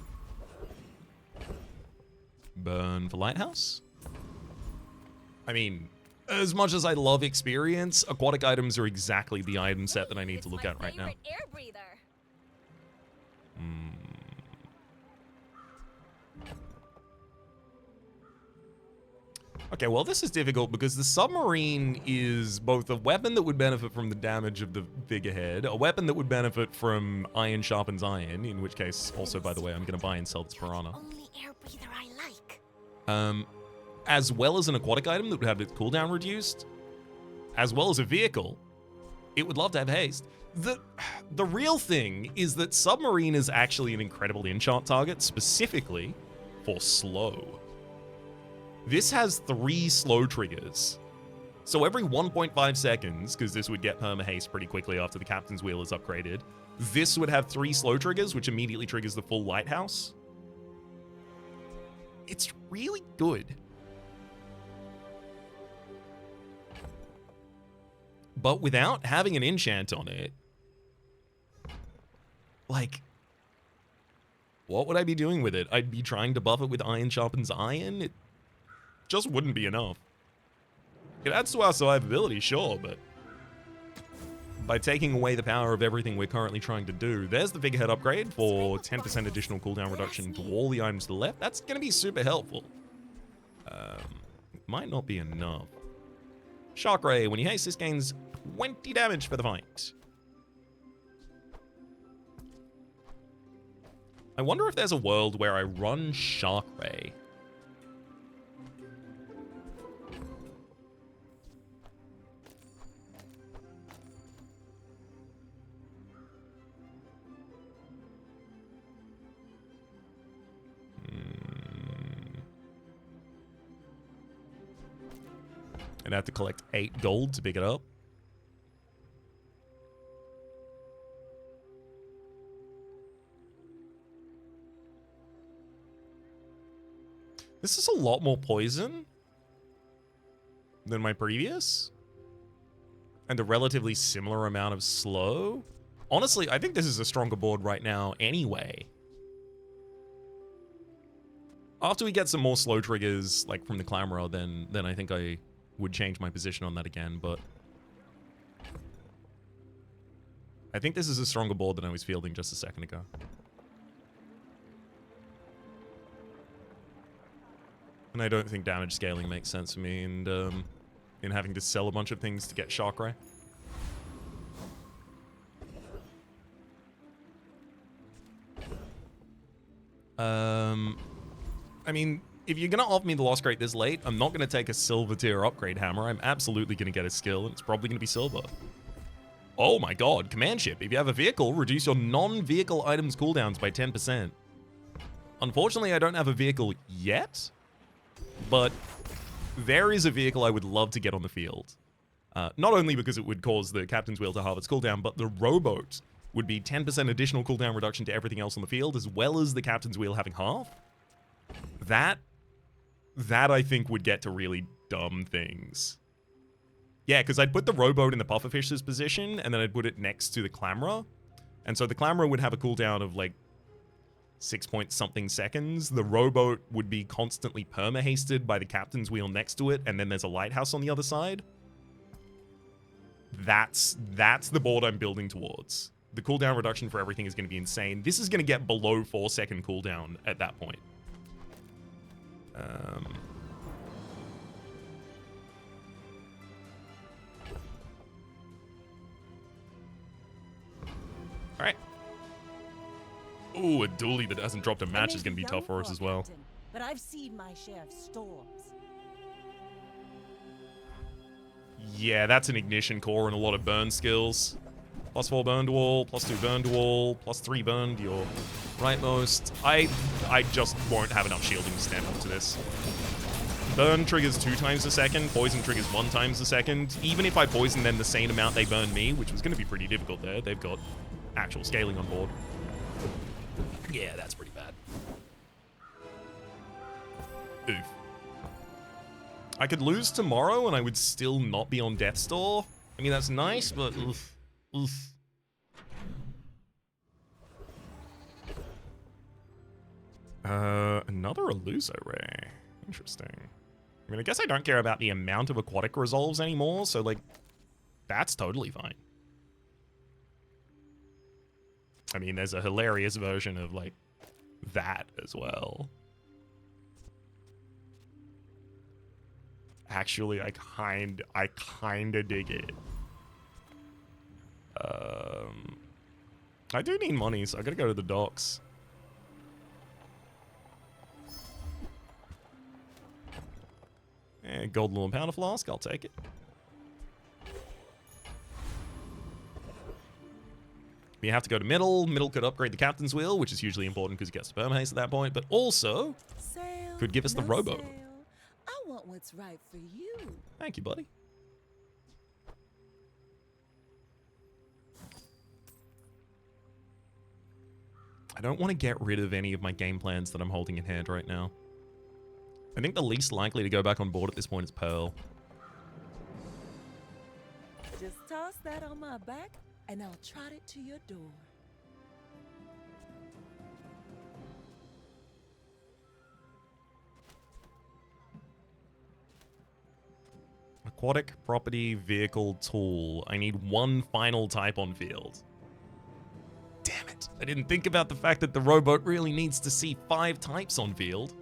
Burn for lighthouse. I mean, as much as I love experience, aquatic items are exactly the item set that I need to look at right now. Air breather. Okay, well, this is difficult because the submarine is both a weapon that would benefit from the damage of the figurehead, a weapon that would benefit from iron sharpens iron, in which case, also, by the way, I'm going to buy and sell this piranha. Only air breather I like. As well as an aquatic item that would have its cooldown reduced, as well as a vehicle. It would love to have haste. The real thing is that submarine is actually an incredible enchant target, specifically for slow. This has 3 slow triggers. So every 1.5 seconds, because this would get perma haste pretty quickly after the captain's wheel is upgraded, this would have 3 slow triggers, which immediately triggers the full lighthouse. It's really good. But without having an enchant on it, like, what would I be doing with it? I'd be trying to buff it with iron sharpens iron? It just wouldn't be enough. It adds to our survivability, sure, but by taking away the power of everything we're currently trying to do, there's the figurehead upgrade for 10% additional cooldown reduction to all the items to the left. That's going to be super helpful. Might not be enough. Shark Ray, when you haste, this gains 20 damage for the fight. I wonder if there's a world where I run Shark Ray. I'd have to collect 8 gold to pick it up. This is a lot more poison. than my previous. And a relatively similar amount of slow. Honestly, I think this is a stronger board right now anyway. After we get some more slow triggers, like from the Clamourer, then I think I would change my position on that again, but I think this is a stronger board than I was fielding just a second ago. And I don't think damage scaling makes sense for me, and in having to sell a bunch of things to get Shock Ray. I mean, if you're going to offer me the Lost Crate this late, I'm not going to take a Silver tier upgrade hammer. I'm absolutely going to get a skill, and it's probably going to be Silver. Oh my god, Command Ship. If you have a vehicle, reduce your non-vehicle items cooldowns by 10%. Unfortunately, I don't have a vehicle yet, but there is a vehicle I would love to get on the field. Not only because it would cause the Captain's Wheel to halve its cooldown, but the Rowboat would be 10% additional cooldown reduction to everything else on the field, as well as the Captain's Wheel having half. That I think would get to really dumb things. Yeah, because I'd put the Rowboat in the Pufferfish's position, and then I'd put it next to the Clamourer. And so the Clamourer would have a cooldown of like 6-point-something seconds. The Rowboat would be constantly perma-hasted by the Captain's Wheel next to it, and then there's a Lighthouse on the other side. That's the board I'm building towards. The cooldown reduction for everything is going to be insane. This is going to get below 4-second cooldown at that point. Alright. Ooh, a dually that hasn't dropped a match is going to be tough for us as well. But I've seen my share of storms. Yeah, that's an ignition core and a lot of burn skills. +4 burn to all, +2 burn to all, +3 burn to your rightmost. I just won't have enough shielding to stand up to this. Burn triggers 2 times a second, poison triggers 1 times a second. Even if I poison them the same amount they burn me, which was going to be pretty difficult there, they've got actual scaling on board. Yeah, that's pretty bad. Oof. I could lose tomorrow and I would still not be on Death's Door. I mean, that's nice, but oof. Oof. Another Illuso Ray. Interesting. I mean, I guess I don't care about the amount of aquatic resolves anymore, so, like, that's totally fine. I mean, there's a hilarious version of, like, that as well. Actually, I kinda dig it. I do need money, so I gotta go to the docks. And gold little powder flask, I'll take it. We have to go to middle. Middle could upgrade the Captain's Wheel, which is hugely important because he gets perma-haste at that point, but also could give us the Rowboat. I want what's right for you. Thank you, buddy. I don't want to get rid of any of my game plans that I'm holding in hand right now. I think the least likely to go back on board at this point is Pearl. Just toss that on my back, and I'll trot it to your door. Aquatic, property, vehicle, tool. I need one final type on field. Damn it. I didn't think about the fact that the Rowboat really needs to see 5 types on field.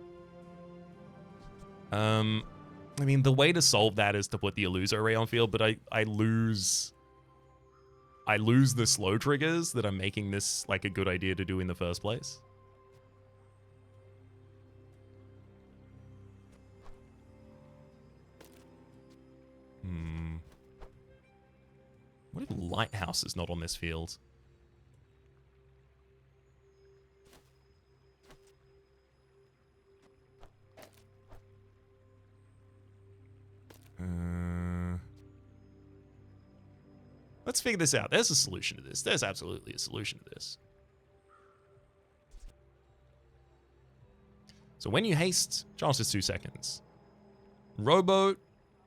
I mean, the way to solve that is to put the Illuso Ray on field, but I lose the slow triggers that I'm making this, like, a good idea to do in the first place. What if Lighthouse is not on this field? Let's figure this out. There's a solution to this. There's absolutely a solution to this. So when you haste, chance is 2 seconds. Rowboat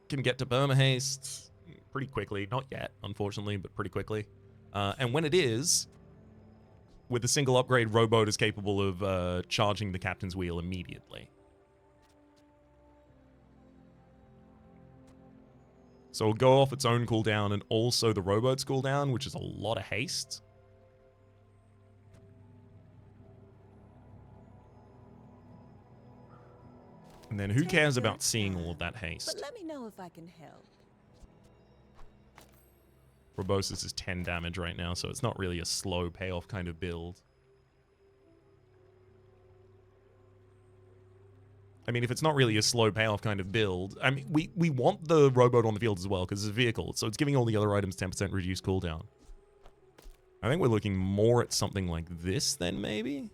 can get to perma-haste pretty quickly. Not yet, unfortunately, but pretty quickly. And when it is, with a single upgrade, Rowboat is capable of charging the captain's wheel immediately. So it'll go off its own cooldown and also the Rowboat's cooldown, which is a lot of haste. And then who cares about seeing all of that haste? But let me know if I can help. Robosis is 10 damage right now, so it's not really a slow payoff kind of build. I mean, if it's not really a slow payoff kind of build, I mean, we want the rowboat on the field as well, because it's a vehicle, so it's giving all the other items 10% reduced cooldown. I think we're looking more at something like this then, maybe?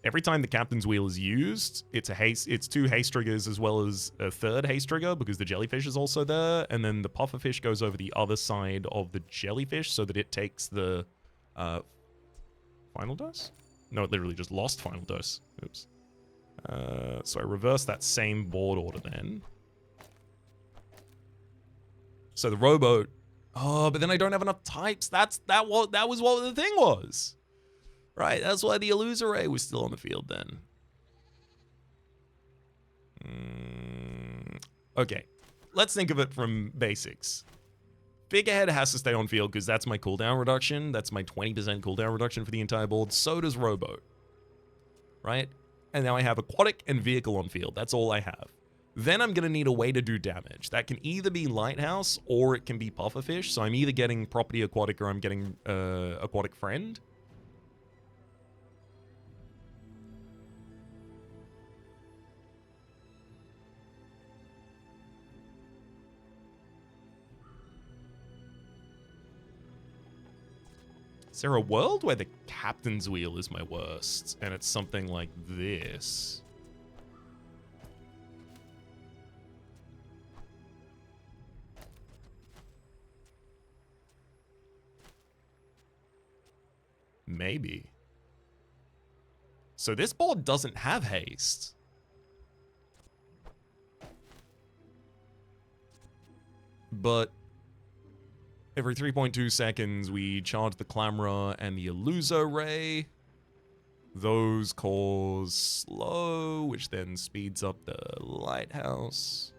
Every time the captain's wheel is used, it's two haste triggers as well as a third haste trigger because the jellyfish is also there, and then the pufferfish goes over the other side of the jellyfish so that it takes the final dose? No, it literally just lost final dose. Oops. So I reverse that same board order then. So the rowboat. Oh, but then I don't have enough types. That was what the thing was. Right, that's why the Illusoray was still on the field then. Okay, let's think of it from basics. Figurehead has to stay on field because that's my cooldown reduction. That's my 20% cooldown reduction for the entire board. So does Rowboat. Right? And now I have Aquatic and Vehicle on field. That's all I have. Then I'm going to need a way to do damage. That can either be Lighthouse or it can be Pufferfish. So I'm either getting Property Aquatic or I'm getting Aquatic Friend. Is there a world where the captain's wheel is my worst, and it's something like this? Maybe. So this board doesn't have haste. But every 3.2 seconds, we charge the Clamora and the Illusoray. Those cause slow, which then speeds up the Lighthouse.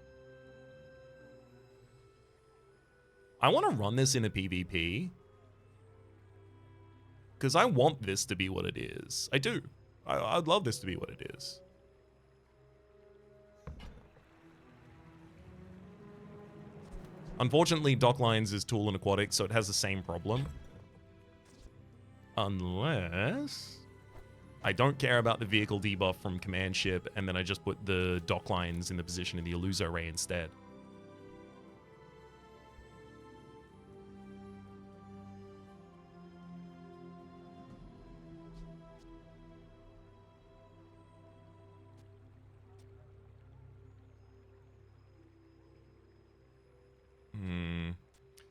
I want to run this in a PvP. Because I want this to be what it is. I do. I'd love this to be what it is. Unfortunately, Docklines is Tool and Aquatic, so it has the same problem. Unless I don't care about the vehicle debuff from Command Ship, and then I just put the Docklines in the position of the Illusoray instead.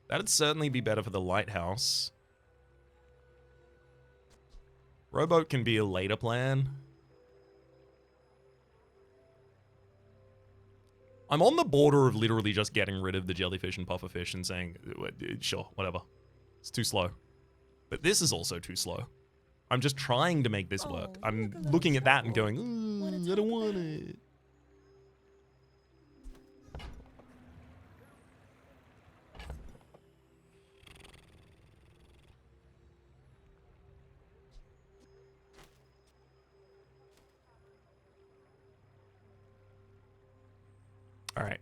That'd certainly be better for the Lighthouse. Rowboat can be a later plan. I'm on the border of literally just getting rid of the jellyfish and pufferfish and saying, sure, whatever. It's too slow. But this is also too slow. I'm just trying to make this work. I'm looking at that and going, I don't want it. Alright.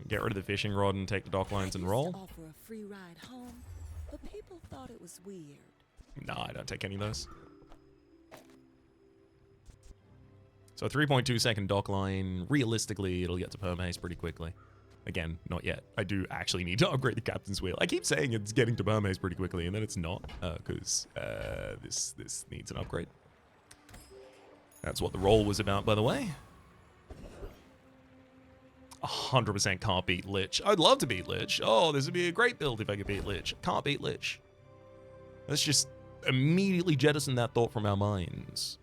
Get rid of the fishing rod and take the dock lines and roll. Offer a free ride home, but people thought it was weird. No, I don't take any of those. So a 3.2 second dock line, realistically, it'll get to permahaste pretty quickly. Again, not yet. I do actually need to upgrade the captain's wheel. I keep saying it's getting to permahaste pretty quickly, and then it's not, because this needs an upgrade. That's what the roll was about, by the way. 100% can't beat Lich. I'd love to beat Lich. Oh, this would be a great build if I could beat Lich. Can't beat Lich. Let's just immediately jettison that thought from our minds.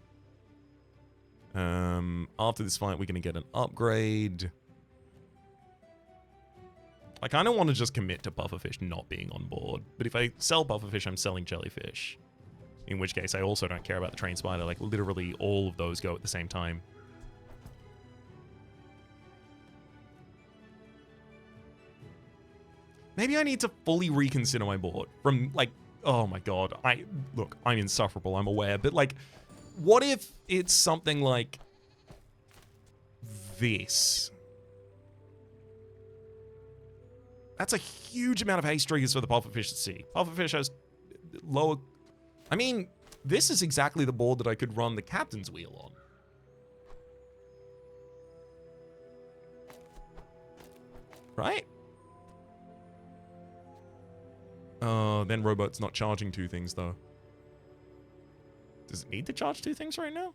After this fight, we're going to get an upgrade. I kind of want to just commit to pufferfish not being on board. But if I sell pufferfish, I'm selling jellyfish. In which case, I also don't care about the train spider. Like, literally all of those go at the same time. Maybe I need to fully reconsider my board. From, like, oh my god. Look, I'm insufferable, I'm aware. But, like, what if it's something like this? That's a huge amount of haste triggers for the pufferfish to see. Pufferfish has lower... I mean, this is exactly the board that I could run the captain's wheel on. Right? Then Robot's not charging 2 things, though. Does it need to charge 2 things right now?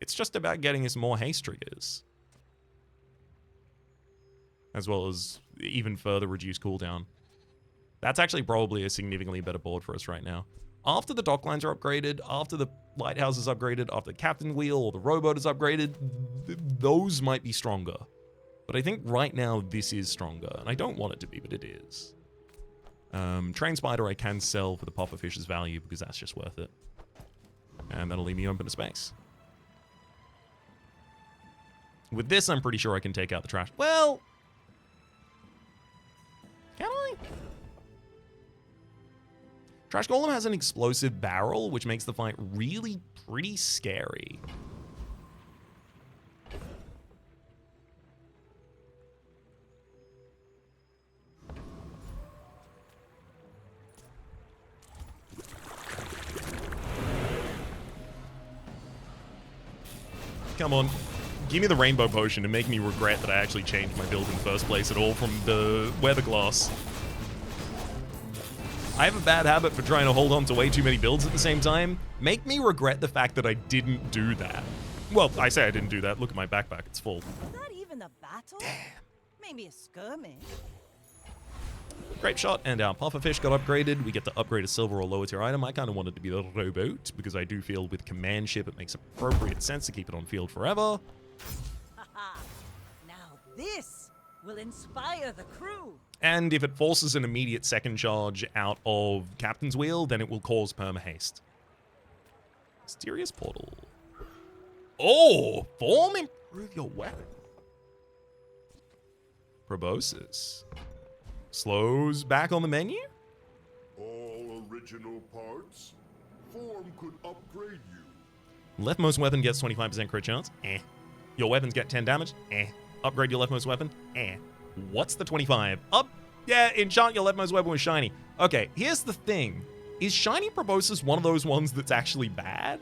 It's just about getting us more haste triggers. As well as even further reduced cooldown. That's actually probably a significantly better board for us right now. After the dock lines are upgraded, after the lighthouse is upgraded, after the captain wheel or the rowboat is upgraded, those might be stronger. But I think right now this is stronger. And I don't want it to be, but it is. Train spider I can sell for the pufferfish's value because that's just worth it. And that'll leave me open to space. With this, I'm pretty sure I can take out the trash. Well... Can I? Trash Golem has an explosive barrel, which makes the fight really pretty scary. Come on. Give me the rainbow potion and make me regret that I actually changed my build in the first place at all from the weather glass. I have a bad habit for trying to hold on to way too many builds at the same time. Make me regret the fact that I didn't do that. Well, I say I didn't do that. Look at my backpack. It's full. Not even a battle? Damn. Maybe a skirmish. Grape shot and our pufferfish got upgraded. We get to upgrade a silver or lower tier item. I kind of wanted to be the rowboat because I do feel with command ship it makes appropriate sense to keep it on field forever. Haha. Now this will inspire the crew. And if it forces an immediate second charge out of Captain's Wheel, then it will cause perma-haste. Mysterious Portal. Oh! Form improve your weapon. Proboscis. Slows back on the menu? All original parts? Form could upgrade you. Leftmost weapon gets 25% crit chance? Eh. Your weapons get 10 damage? Eh. Upgrade your leftmost weapon? Eh. What's the 25? Up? Yeah, enchant your leftmost weapon with shiny. Okay, here's the thing. Is shiny proboscis one of those ones that's actually bad?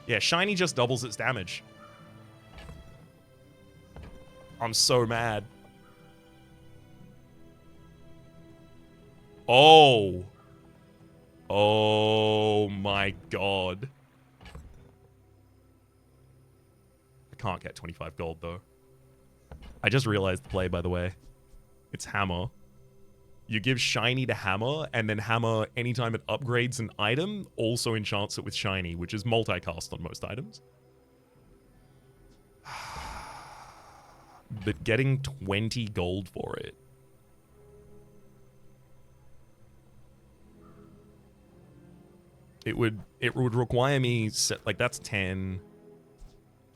Yeah, shiny just doubles its damage. I'm so mad. Oh. Oh my god. I can't get 25 gold though. I just realized the play, by the way. It's Hammer. You give Shiny to Hammer, and then Hammer, anytime it upgrades an item, also enchants it with Shiny, which is multicast on most items. But getting 20 gold for it. It would require me, like, that's 10.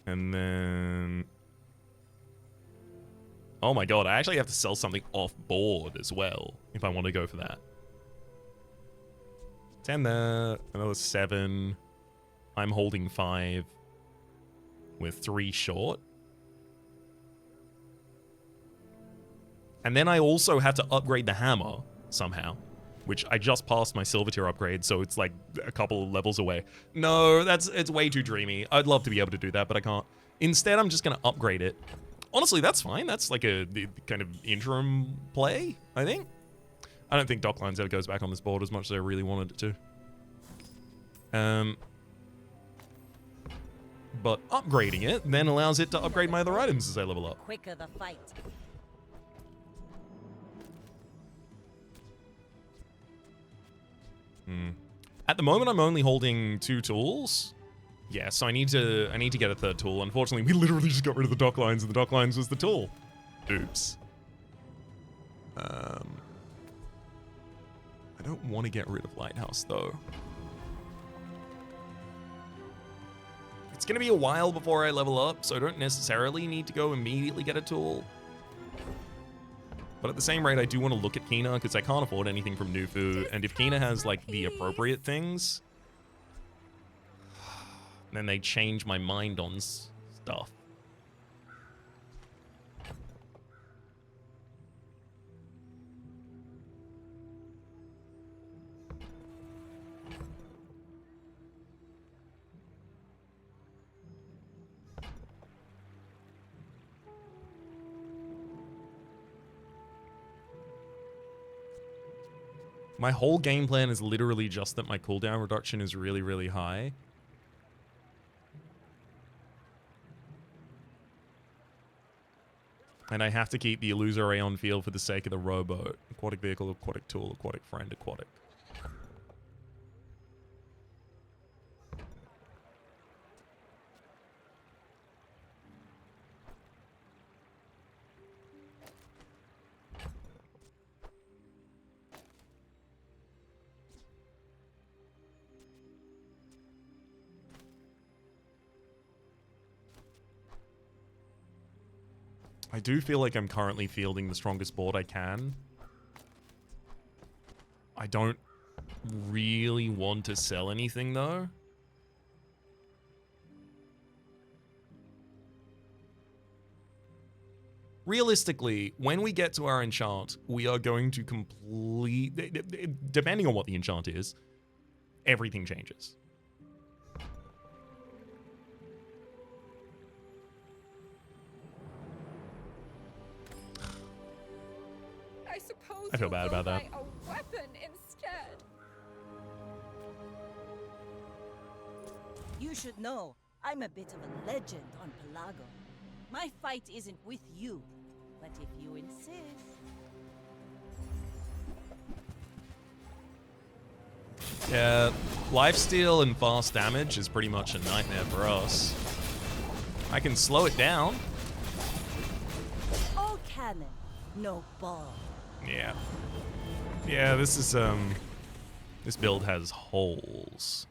And then... Oh my god, I actually have to sell something off board as well, if I want to go for that. 10 there, another 7. I'm holding 5. We're 3 short. And then I also have to upgrade the hammer, somehow. Which I just passed my silver tier upgrade, so it's like a couple of levels away. No, it's way too dreamy. I'd love to be able to do that, but I can't. Instead, I'm just going to upgrade it. Honestly, that's fine. That's like a kind of interim play, I think. I don't think Docklines ever goes back on this board as much as I really wanted it to. But upgrading it then allows it to upgrade my other items as I level up. Quicker the fight. At the moment, I'm only holding 2 tools. Yeah, so I need to get a third tool. Unfortunately, we literally just got rid of the dock lines, and the dock lines was the tool. Oops. I don't want to get rid of Lighthouse, though. It's going to be a while before I level up, so I don't necessarily need to go immediately get a tool. But at the same rate, I do want to look at Kina, because I can't afford anything from Nufu, and if Kina has, like, the appropriate things, then they change my mind on stuff. My whole game plan is literally just that my cooldown reduction is really, really high. And I have to keep the illusory on field for the sake of the rowboat. Aquatic vehicle, aquatic tool, aquatic friend, aquatic. I do feel like I'm currently fielding the strongest board I can. I don't really want to sell anything, though. Realistically, when we get to our enchant, we are going to complete... Depending on what the enchant is, everything changes. I feel bad about that. A weapon instead. You should know, I'm a bit of a legend on Pelago. My fight isn't with you, but if you insist... Yeah, lifesteal and fast damage is pretty much a nightmare for us. I can slow it down. All cannon, no ball. Yeah. Yeah, this is, this build has holes.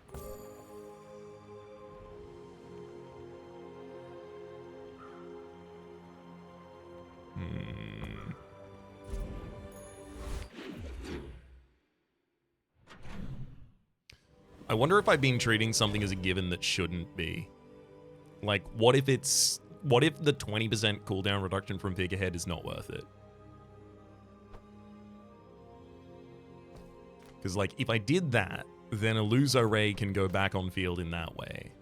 I wonder if I've been treating something as a given that shouldn't be. Like, what if the 20% cooldown reduction from Figurehead is not worth it? Because, like, if I did that, then Illuso Ray can go back on field in that way.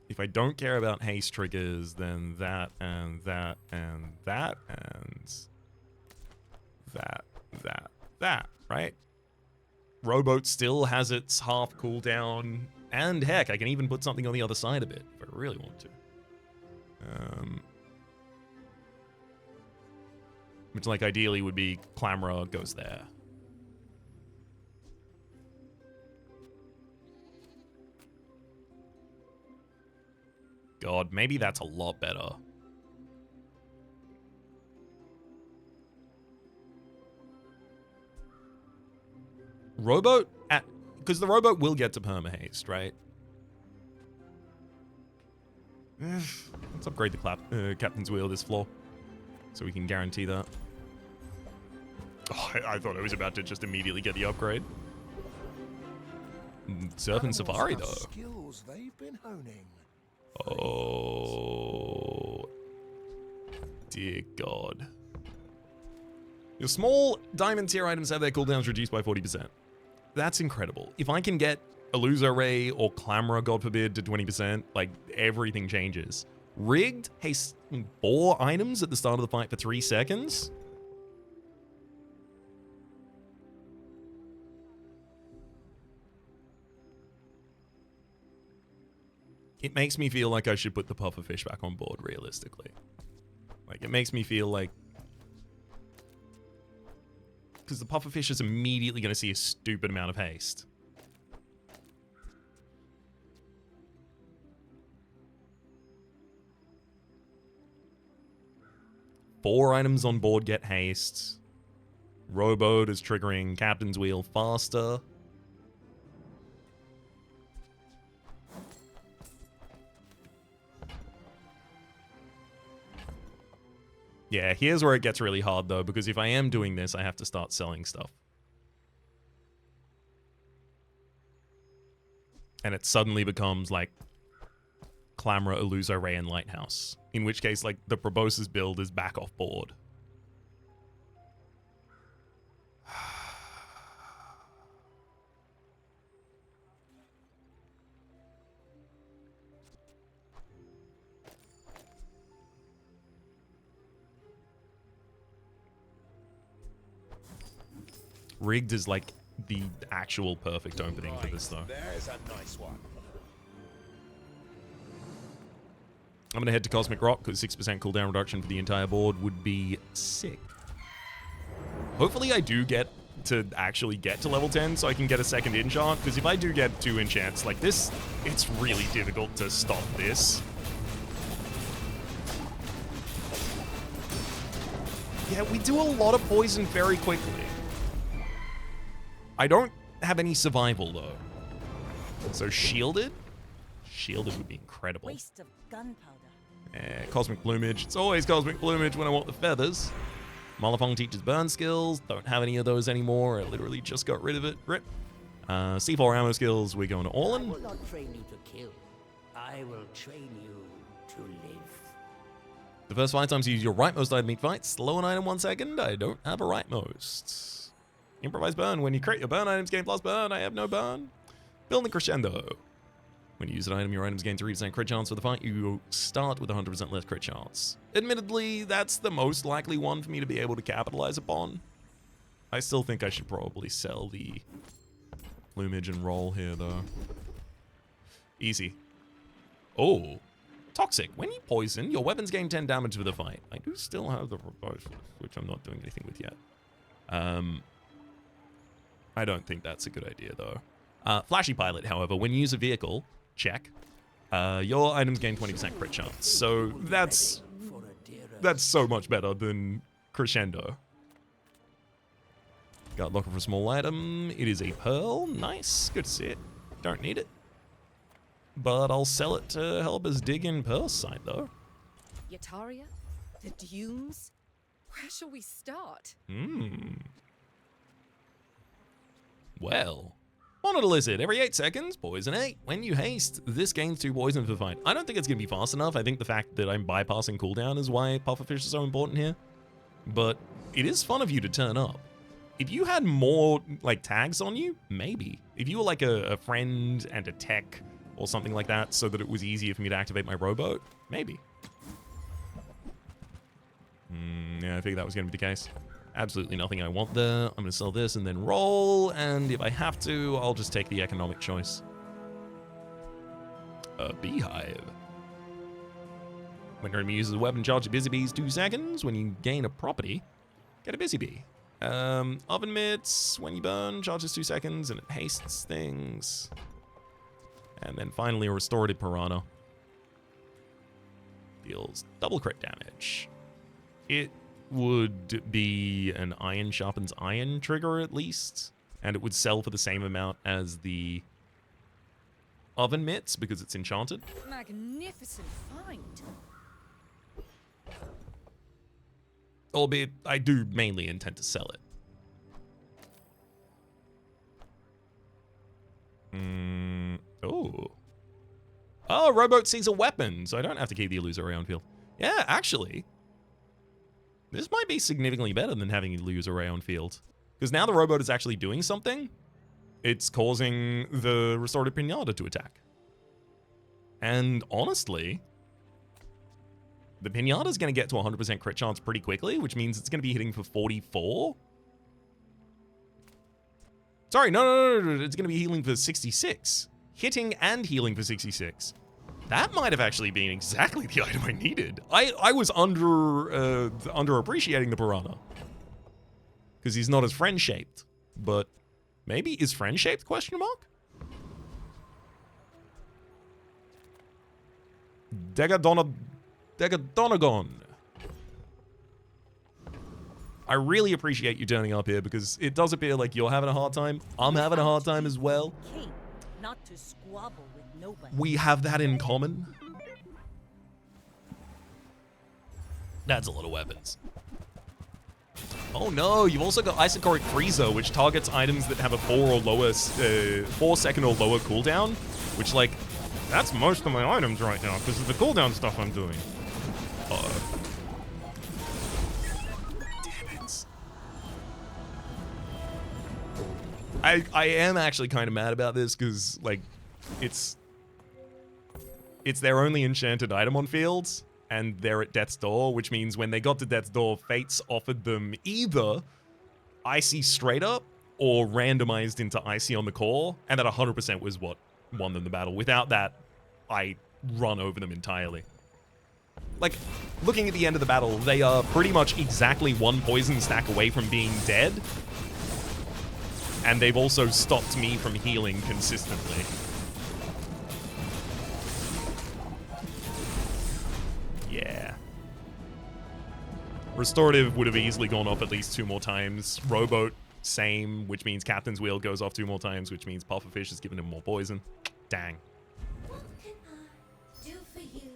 If I don't care about haste triggers, then that and that and that and that, right? Rowboat still has its half cooldown, and heck, I can even put something on the other side of it if I really want to. Which, like, ideally would be Clamora goes there. God, maybe that's a lot better. Rowboat at... Because the rowboat will get to perma haste, right? Let's upgrade the captain's wheel this floor, so we can guarantee that. Oh, I thought I was about to just immediately get the upgrade. Surf and Safari, though. Skills they've been honing. Oh, dear God. Your small diamond tier items have their cooldowns reduced by 40%. That's incredible. If I can get Illuso Ray or Clamora, God forbid, to 20%, like, everything changes. Rigged haste 4 items at the start of the fight for 3 seconds? It makes me feel like I should put the pufferfish back on board, realistically. Like, it makes me feel like because the pufferfish is immediately going to see a stupid amount of haste. Four items on board get haste. Rowboat is triggering Captain's Wheel faster. Yeah, here's where it gets really hard though, because if I am doing this, I have to start selling stuff. And it suddenly becomes like Clamora, Illuso, Ray, and Lighthouse. In which case, like, the Proboscis build is back off board. Rigged is like the actual perfect opening for this though. There's a nice one. I'm going to head to Cosmic Rock because 6% cooldown reduction for the entire board would be sick. Hopefully I do get to actually get to level 10 so I can get a second enchant, because if I do get 2 enchants like this, it's really difficult to stop this. Yeah, we do a lot of poison very quickly. I don't have any survival though. So shielded? Shielded would be incredible. Waste of gunpowder. Cosmic Plumage. It's always Cosmic Plumage when I want the feathers. Malafong teaches burn skills. Don't have any of those anymore. I literally just got rid of it. Rip. C4 ammo skills. We're going to I Orlan. will not train you to kill. I will train you to live. The first 5 times you use your rightmost item meet fight, slow an item 1 second. I don't have a rightmost. Improvise burn. When you create your burn items, gain plus burn. I have no burn. Building crescendo. When you use an item, your items gain 3% crit chance for the fight. You start with 100% less crit chance. Admittedly, that's the most likely one for me to be able to capitalize upon. I still think I should probably sell the plumage and roll here, though. Easy. Oh. Toxic. When you poison, your weapons gain 10 damage for the fight. I do still have the Proboscis, which I'm not doing anything with yet. I don't think that's a good idea, though. Flashy Pilot, however, when you use a vehicle, check, your items gain 20% crit chance. So that's so much better than Crescendo. Got locker for a small item. It is a pearl. Nice. Good to see it. Don't need it. But I'll sell it to help us dig in Pearl's side, though. Yataria? The Dunes? Where shall we start? Well, Monitor Lizard, every 8 seconds, poison 8. When you haste, this gains 2 poison for the fight. I don't think it's going to be fast enough. I think the fact that I'm bypassing cooldown is why Pufferfish is so important here. But it is fun of you to turn up. If you had more, like, tags on you, maybe. If you were, like, a friend and a tech or something like that so that it was easier for me to activate my rowboat, maybe. Yeah, I figured that was going to be the case. Absolutely nothing I want there. I'm going to sell this and then roll, and if I have to, I'll just take the economic choice. A beehive. When your enemy uses a weapon, charge the busy bees 2 seconds. When you gain a property, get a busy bee. Oven mitts, when you burn, charges 2 seconds, and it hastes things. And then finally, a restorative piranha. Deals double crit damage. It would be an iron sharpens iron trigger at least, and it would sell for the same amount as the oven mitts because it's enchanted. Magnificent find. Albeit, I do mainly intend to sell it. Oh, Rowboat sees a weapon, so I don't have to keep the illusory on field. Yeah, actually, this might be significantly better than having illusory on field. Because now the rowboat is actually doing something. It's causing the restorative pinata to attack. And honestly, the pinata is going to get to 100% crit chance pretty quickly, which means it's going to be hitting for 44. Sorry, no, it's going to be healing for 66. Hitting and healing for 66. That might have actually been exactly the item I needed. I was underappreciating the piranha. because he's not as friend-shaped. But maybe is friend-shaped, question mark? Degadonagon. I really appreciate you turning up here because it does appear like you're having a hard time. I'm having a hard time as well. King, not to squabble with nobody. We have that in common. That's a lot of weapons. Oh no, you've also got Isochoric Freezer, which targets items that have a 4 second or lower cooldown, which, like, that's most of my items right now because of the cooldown stuff I'm doing. Damn it. I am actually kind of mad about this because, like, it's their only enchanted item on fields, and they're at Death's Door, which means when they got to Death's Door, Fates offered them either Icy straight up or randomized into Icy on the core, and that 100% was what won them the battle. Without that, I run over them entirely. Like, looking at the end of the battle, they are pretty much exactly one poison stack away from being dead, and they've also stopped me from healing consistently. Yeah. Restorative would have easily gone off at least 2 more times. Rowboat, same, which means Captain's Wheel goes off 2 more times, which means Pufferfish has given him more poison. Dang. What can I do for you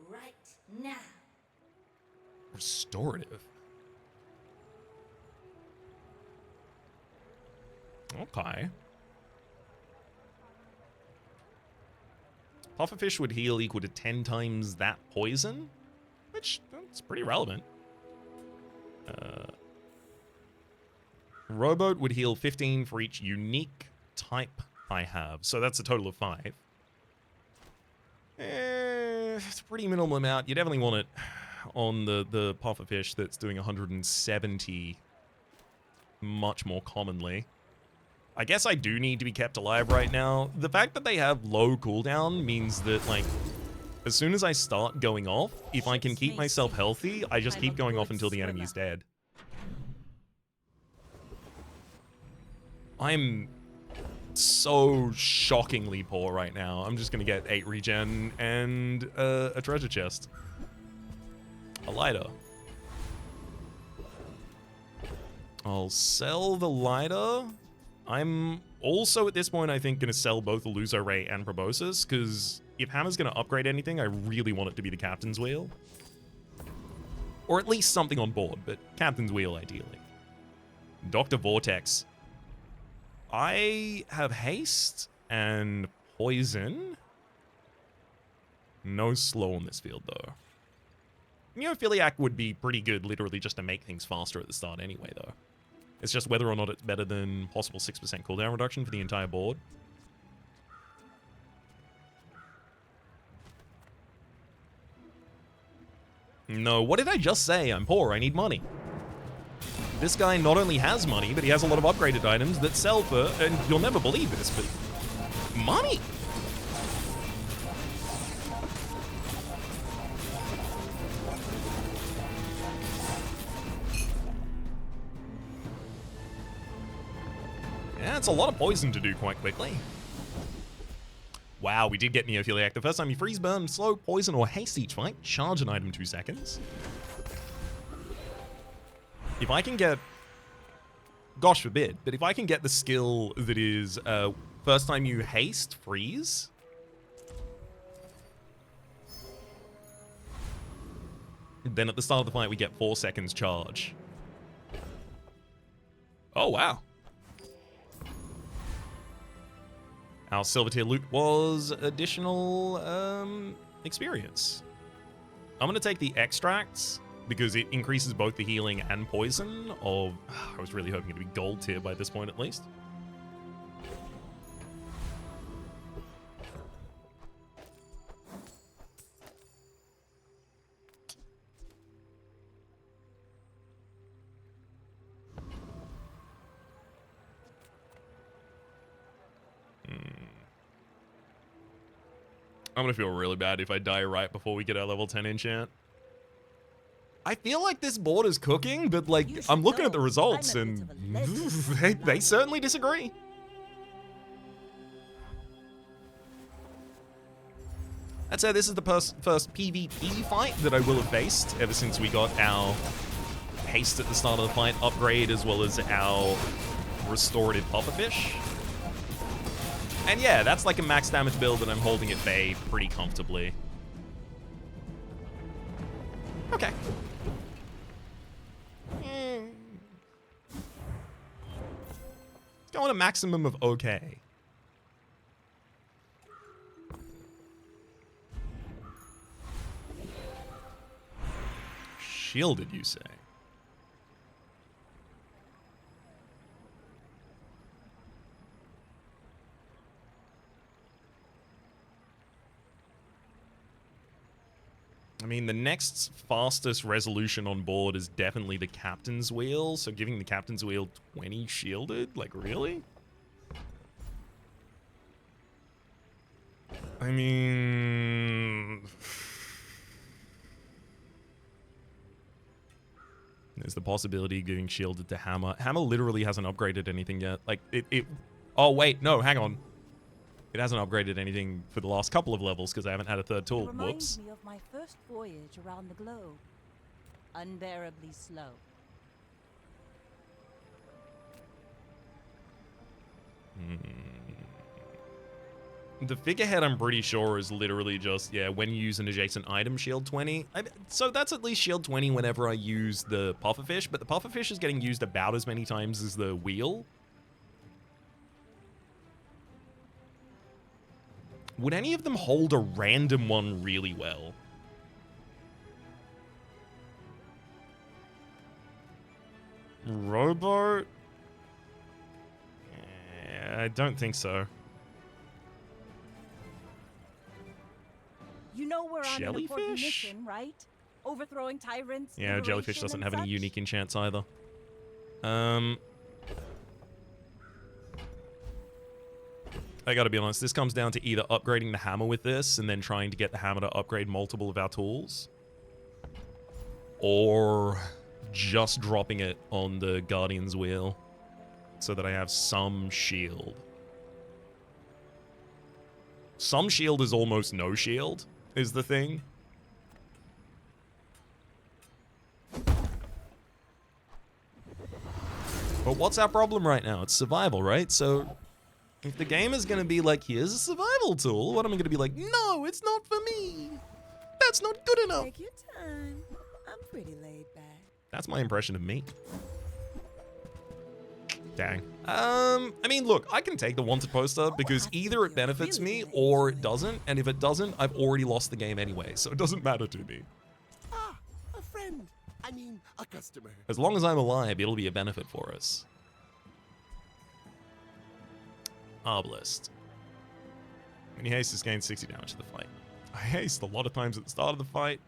right now? Restorative? Okay. Pufferfish would heal equal to 10 times that poison, which that's pretty relevant. Rowboat would heal 15 for each unique type I have, so that's a total of 5. It's a pretty minimal amount. You definitely want it on the Pufferfish that's doing 170 much more commonly. I guess I do need to be kept alive right now. The fact that they have low cooldown means that, like, as soon as I start going off, if I can keep myself healthy, I just keep going off until the enemy's dead. I'm so shockingly poor right now. I'm just gonna get 8 regen and a treasure chest. A lighter. I'll sell the lighter. I'm also, at this point, I think, going to sell both the Luzo Ray and Proboscis, because if Hammer's going to upgrade anything, I really want it to be the Captain's Wheel. Or at least something on board, but Captain's Wheel, ideally. Dr. Vortex. I have haste and poison. No slow on this field, though. Neophiliac would be pretty good, literally, just to make things faster at the start anyway, though. It's just whether or not it's better than possible 6% cooldown reduction for the entire board. No, what did I just say? I'm poor, I need money. This guy not only has money, but he has a lot of upgraded items that sell for, and you'll never believe this, but money! Yeah, it's a lot of poison to do quite quickly. Wow, we did get Neophiliac. The first time you freeze, burn, slow, poison, or haste each fight, charge an item 2 seconds. If I can get... Gosh forbid, but if I can get the skill that is first time you haste, freeze. Then at the start of the fight, we get 4 seconds charge. Oh, wow. Our silver tier loot was additional experience. I'm going to take the extracts because it increases both the healing and poison of... I was really hoping it would be gold tier by this point at least. I'm gonna feel really bad if I die right before we get our level 10 enchant. I feel like this board is cooking, but like You should I'm looking at the know, results I'm a and bit of a legend. they certainly disagree. I'd say this is the first PvP fight that I will have faced ever since we got our haste at the start of the fight upgrade, as well as our restorative pufferfish. And yeah, that's like a max damage build that I'm holding at bay pretty comfortably. Okay. Let's go on a maximum of okay. Shielded, you say? I mean, the next fastest resolution on board is definitely the captain's wheel, so giving the captain's wheel 20 shielded? Like, really? I mean... There's the possibility of giving shielded to Hammer. Hammer literally hasn't upgraded anything yet. Like, Oh, wait, no, hang on. It hasn't upgraded anything for the last couple of levels because I haven't had a third tool. It reminds Whoops. me of my first voyage around the globe. Unbearably slow. The figurehead, I'm pretty sure, is literally just, yeah, when you use an adjacent item, shield 20. So that's at least shield 20 whenever I use the pufferfish, but the pufferfish is getting used about as many times as the wheel. Would any of them hold a random one really well? Rowboat? I don't think so. You know we're on an important Jellyfish? mission, right? Overthrowing tyrants. Yeah, jellyfish liberation, doesn't and have any such? unique enchants either. I gotta be honest, this comes down to either upgrading the hammer with this and then trying to get the hammer to upgrade multiple of our tools, or just dropping it on the Guardian's wheel so that I have some shield. Some shield is almost no shield, is the thing. But what's our problem right now? It's survival, right? So if the game is going to be like, here's a survival tool, what am I going to be like, no, it's not for me. That's not good enough. Take your time. I'm pretty laid back. That's my impression of me. Dang. I mean, look, I can take the wanted poster because either it benefits me or it doesn't. And if it doesn't, I've already lost the game anyway, so it doesn't matter to me. Ah, a friend. I mean, a customer. As long as I'm alive, it'll be a benefit for us. Arbalist. When you haste, this gains 60 damage to the fight. I haste a lot of times at the start of the fight.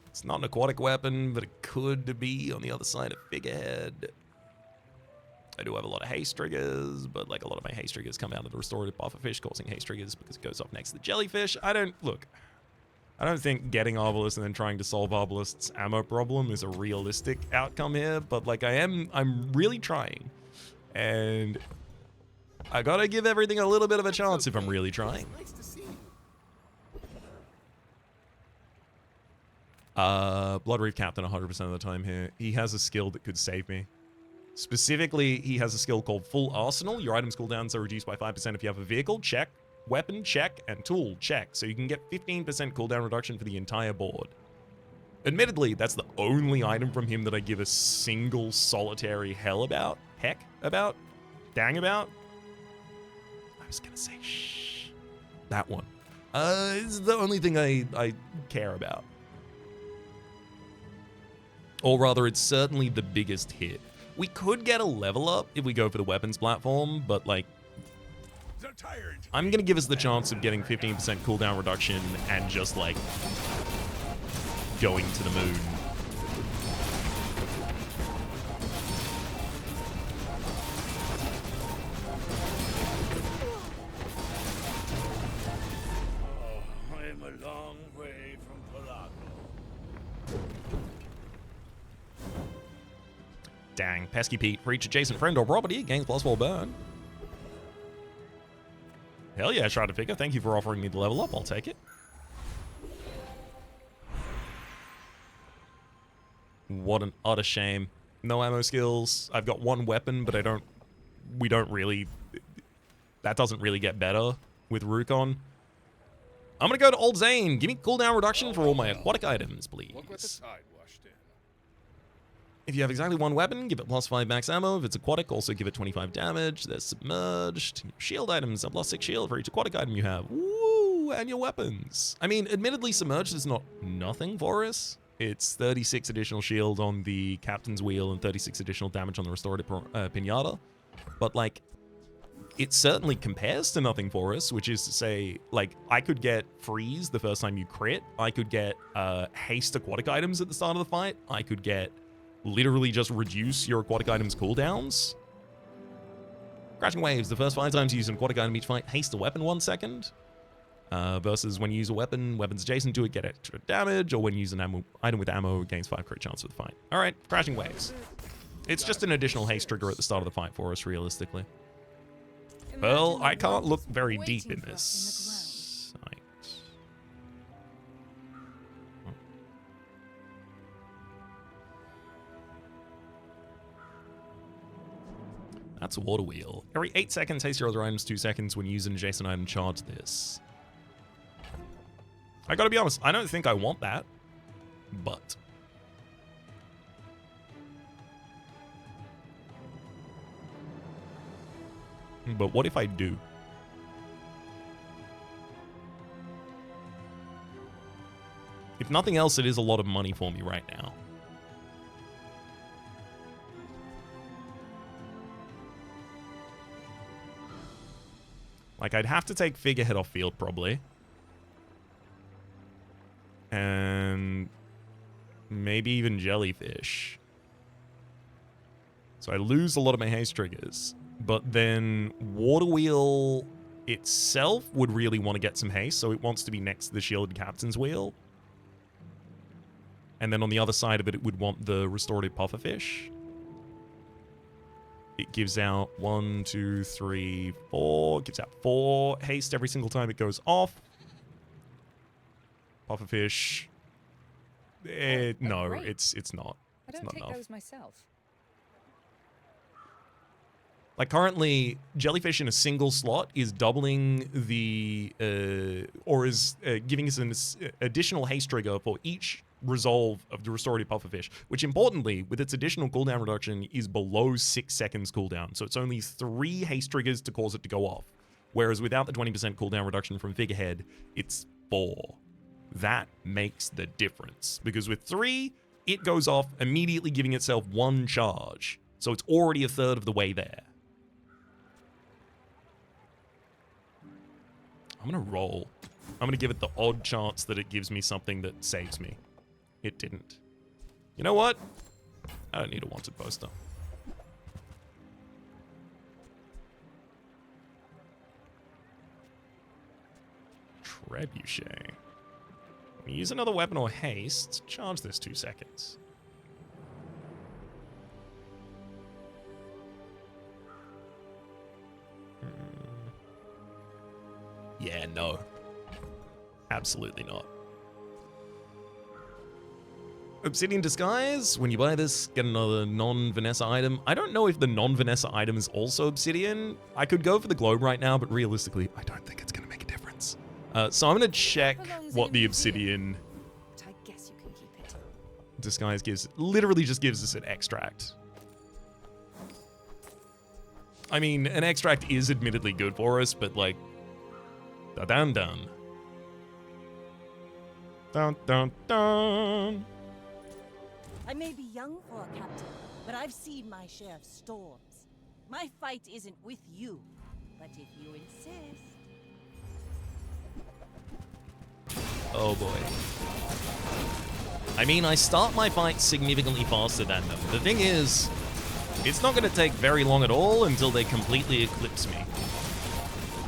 It's not an aquatic weapon, but it could be on the other side of figurehead. I do have a lot of haste triggers, but like a lot of my haste triggers come out of the restorative pufferfish, causing haste triggers because it goes off next to the jellyfish. I don't think getting Arbalist and then trying to solve Arbalist's ammo problem is a realistic outcome here, but like I'm really trying. And I gotta give everything a little bit of a chance if I'm really trying. Nice to see you. Blood Reef Captain 100% of the time here. He has a skill that could save me. Specifically, he has a skill called Full Arsenal. Your items cooldowns are reduced by 5% if you have a vehicle. Check. Weapon, check. And tool, check. So you can get 15% cooldown reduction for the entire board. Admittedly, that's the only item from him that I give a single solitary hell about. Heck about. Dang about. I was gonna say shh. That one. It's the only thing I care about. Or rather, it's certainly the biggest hit. We could get a level up if we go for the weapons platform, but like, I'm gonna give us the chance of getting 15% cooldown reduction and just like going to the moon. I'm a long way from Pelago. Dang. Pesky Pete. For each adjacent friend or property, gains +4 burn. Hell yeah, Shrouded Figure. Thank you for offering me the level up. I'll take it. What an utter shame. No ammo skills. I've got one weapon, but we don't really... That doesn't really get better with Rukon. I'm gonna go to Old Zane. Give me cooldown reduction for all my aquatic items, please. Look what the tide washed in. If you have exactly one weapon, give it +5 max ammo. If it's aquatic, also give it 25 damage. There's submerged. Shield items, a +6 shield for each aquatic item you have. Woo! And your weapons. I mean, admittedly, submerged is not nothing for us. It's 36 additional shield on the captain's wheel and 36 additional damage on the restorative pinata. But, like, it certainly compares to nothing for us, which is to say, like, I could get freeze the first time you crit. I could get haste aquatic items at the start of the fight. I could get literally just reduce your aquatic items cooldowns. Crashing Waves, the first 5 times you use an aquatic item each fight, haste a weapon 1 second. Versus when you use a weapon, weapons adjacent to it get extra damage, or when you use an item with ammo, it gains 5 crit chance for the fight. Alright, Crashing Waves. It's just an additional haste trigger at the start of the fight for us, realistically. Well, I can't look very deep in this site. That's a water wheel. Every 8 seconds, haste your other items 2 seconds. When you use an adjacent item, charge this. I gotta be honest, I don't think I want that, but... But what if I do? If nothing else, it is a lot of money for me right now. Like, I'd have to take Figurehead off field, probably. And maybe even Jellyfish. So I lose a lot of my haste triggers. But then Water Wheel itself would really want to get some haste, so it wants to be next to the Shielded Captain's Wheel. And then on the other side of it, it would want the Restorative Pufferfish. It gives out 1, 2, 3, 4. It gives out 4 haste every single time it goes off. Pufferfish. No, great. it's not. I It's don't not take enough. those myself. Like, currently, Jellyfish in a single slot is doubling the, or is giving us an additional haste trigger for each resolve of the Restorative Pufferfish, which importantly, with its additional cooldown reduction, is below 6 seconds cooldown. So it's only 3 haste triggers to cause it to go off. Whereas without the 20% cooldown reduction from Figurehead, it's 4. That makes the difference. Because with 3, it goes off, immediately giving itself 1 charge. So it's already a third of the way there. I'm gonna roll. I'm gonna give it the odd chance that it gives me something that saves me. It didn't. You know what? I don't need a wanted poster. Trebuchet. When you use another weapon or haste, charge this 2 seconds. Yeah, no. Absolutely not. Obsidian Disguise. When you buy this, get another non-Vanessa item. I don't know if the non-Vanessa item is also Obsidian. I could go for the globe right now, but realistically, I don't think it's going to make a difference. So I'm going to check what the Obsidian But I guess you can keep it. Disguise gives. Literally just gives us an extract. I mean, an extract is admittedly good for us, but like... Dun dun. Dun dun dun. I may be young for a captain, but I've seen my share of storms. My fight isn't with you, but if you insist... Oh boy. I mean, I start my fight significantly faster than them. The thing is, it's not going to take very long at all until they completely eclipse me.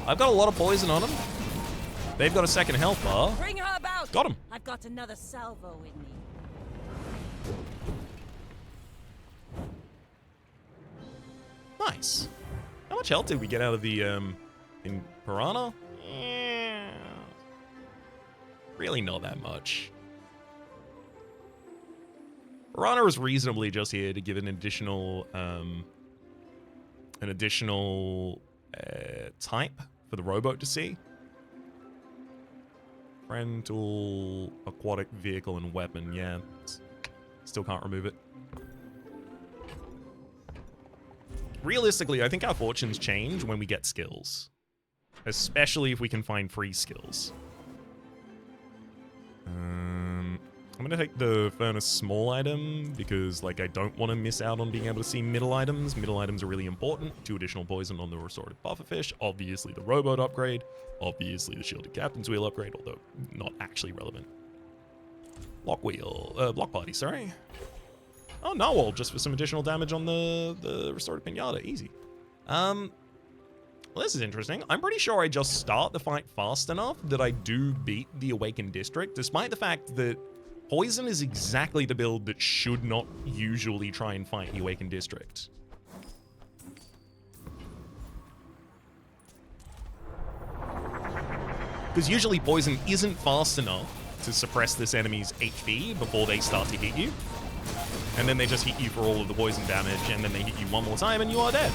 I've got a lot of poison on them. They've got a second health bar. Bring her about! Got him. I've got another salvo in me. Nice. How much health did we get out of the, in Piranha? Yeah. Really not that much. Piranha is reasonably just here to give an additional type for the rowboat to see. Rental, aquatic vehicle, and weapon. Yeah, still can't remove it. Realistically, I think our fortunes change when we get skills. Especially if we can find free skills. I'm gonna take the furnace small item because, like, I don't want to miss out on being able to see middle items. Middle items are really important. 2 additional poison on the restorative pufferfish. Obviously the rowboat upgrade. Obviously the shielded captain's wheel upgrade, although not actually relevant. Block party, sorry. Oh, narwhal, just for some additional damage on the restorative pinata. Easy. Well, this is interesting. I'm pretty sure I just start the fight fast enough that I do beat the Awakened District, despite the fact that poison is exactly the build that should not usually try and fight the Awakened District. Because usually poison isn't fast enough to suppress this enemy's HP before they start to hit you. And then they just hit you for all of the poison damage, and then they hit you one more time and you are dead.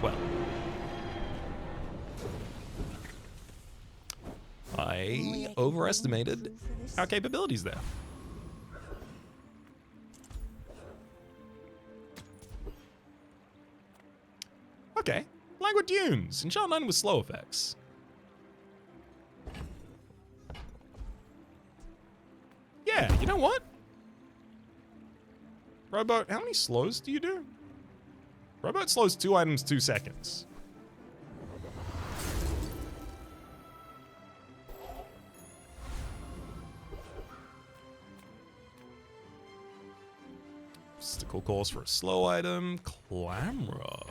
Well. I overestimated our capabilities there. Okay. Languid Dunes. Enchant 9 with slow effects. Yeah, you know what? Rowboat, how many slows do you do? Rowboat slows 2 items 2 seconds. Obstacle course for a slow item. Clamra.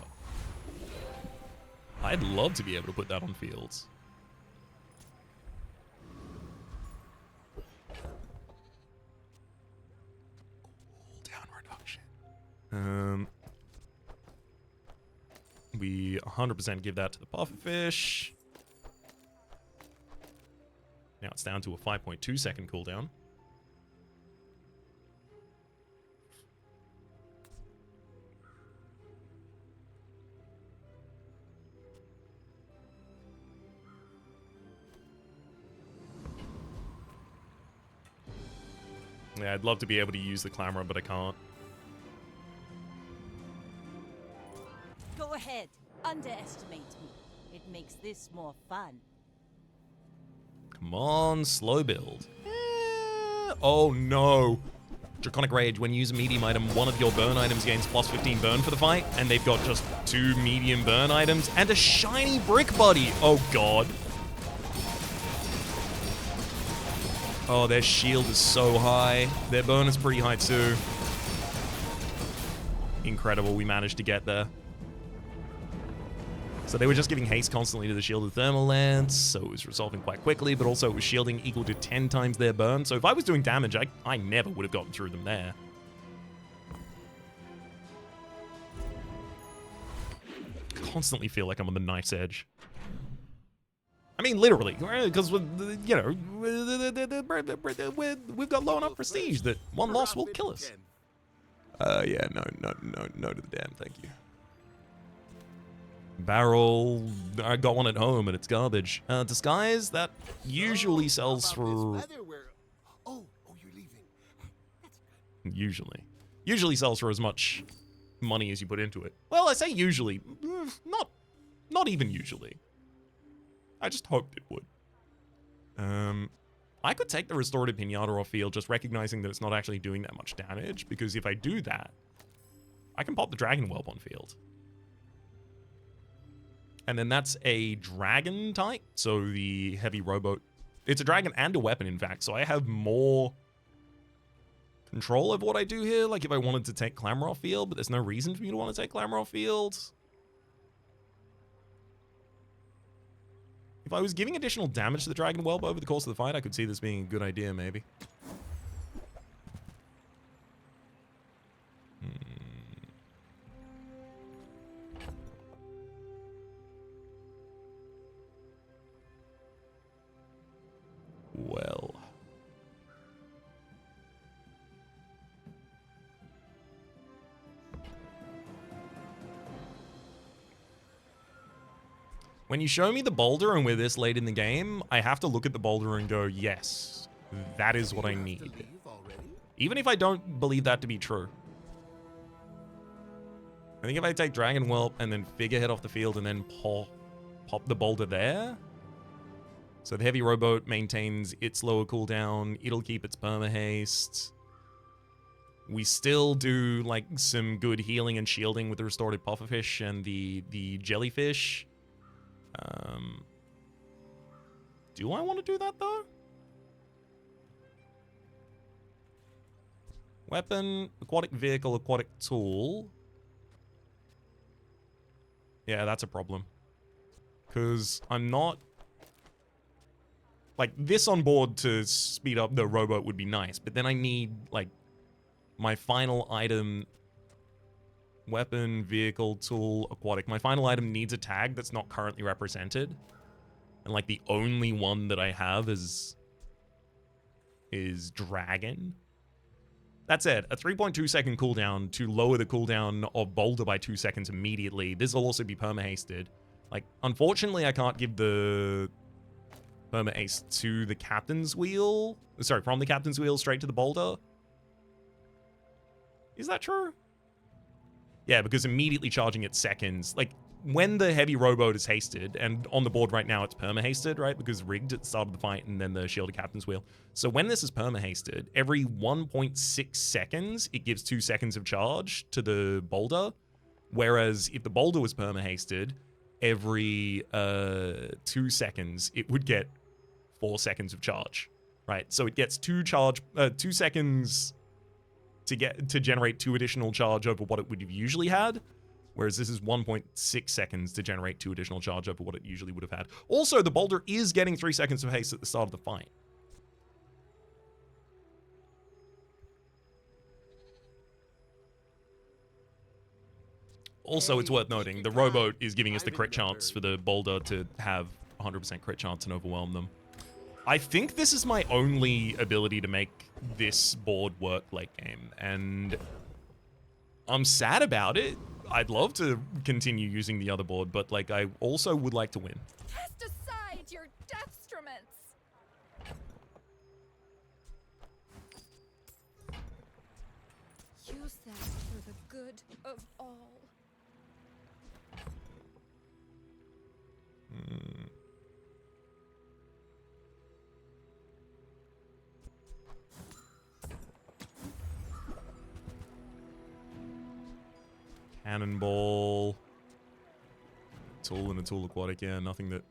I'd love to be able to put that on fields. Cooldown reduction. We 100% give that to the pufferfish. Now it's down to a 5.2 second cooldown. Yeah, I'd love to be able to use the Clamor, but I can't. Go ahead. Underestimate me. It makes this more fun. Come on, slow build. Oh no. Draconic Rage, when you use a medium item, one of your burn items gains plus 15 burn for the fight, and they've got just 2 medium burn items and a shiny brick buddy. Oh god. Oh, their shield is so high. Their burn is pretty high too. Incredible, we managed to get there. So they were just giving haste constantly to the shielded thermal lance, so it was resolving quite quickly, but also it was shielding equal to 10 times their burn. So if I was doing damage, I never would have gotten through them there. Constantly feel like I'm on the knife's edge. I mean, literally, because, you know, we've got low enough prestige that one loss will kill us. Yeah, no to the damn, thank you. Barrel, I got one at home and it's garbage. Disguise, that usually sells for... Oh, you're leaving. That's good. Usually sells for as much money as you put into it. Well, I say usually, not even usually. I just hoped it would. I could take the Restorative Pinata off field, just recognizing that it's not actually doing that much damage, because if I do that, I can pop the Dragon Whelp on field. And then that's a dragon type, so the heavy rowboat. It's a dragon and a weapon, in fact, so I have more control of what I do here. Like if I wanted to take Clamor off field, but there's no reason for me to want to take Clamor off field. If I was giving additional damage to the Dragon Whelp over the course of the fight, I could see this being a good idea, maybe. When you show me the boulder and we're this late in the game, I have to look at the boulder and go, yes, that is what I need. Even if I don't believe that to be true. I think if I take Dragon Whelp and then Figurehead off the field and then pop the boulder there. So the heavy rowboat maintains its lower cooldown. It'll keep its perma haste. We still do like some good healing and shielding with the restorative pufferfish and the jellyfish. Do I want to do that though? Weapon, aquatic vehicle, aquatic tool. Yeah, that's a problem. Because I'm not... Like, this on board to speed up the rowboat would be nice, but then I need, like, my final item... Weapon, vehicle, tool, aquatic. My final item needs a tag that's not currently represented. And, like, the only one that I have is dragon. That's it. A 3.2 second cooldown to lower the cooldown of Boulder by 2 seconds immediately. This will also be perma-hasted. Like, unfortunately, I can't give the perma-haste to the Captain's Wheel. Sorry, from the Captain's Wheel straight to the Boulder. Is that true? Yeah, because immediately charging it seconds. Like, when the heavy rowboat is hasted, and on the board right now it's perma-hasted, right? Because rigged at the start of the fight and then the shielded Captain's Wheel. So when this is perma-hasted, every 1.6 seconds, it gives 2 seconds of charge to the boulder. Whereas if the boulder was perma-hasted, every 2 seconds, it would get 4 seconds of charge, right? So it gets 2 seconds to generate 2 additional charge over what it would have usually had. Whereas this is 1.6 seconds to generate 2 additional charge over what it usually would have had. Also, the boulder is getting 3 seconds of haste at the start of the fight. Also, it's worth noting, the rowboat is giving us the crit chance for the boulder to have 100% crit chance and overwhelm them. I think this is my only ability to make this board work late game, and I'm sad about it. I'd love to continue using the other board, but like I also would like to win. Cast aside your deathstruments. Use that for the good of all. Cannonball. Tool and a tool aquatic, yeah, nothing that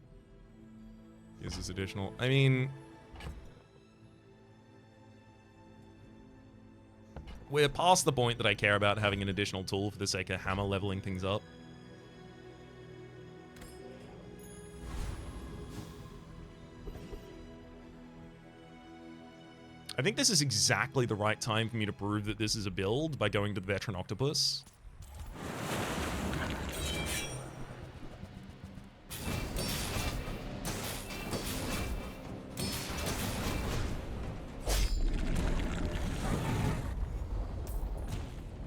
gives us additional. I mean, we're past the point that I care about having an additional tool for the sake of hammer leveling things up. I think this is exactly the right time for me to prove that this is a build by going to the Veteran Octopus.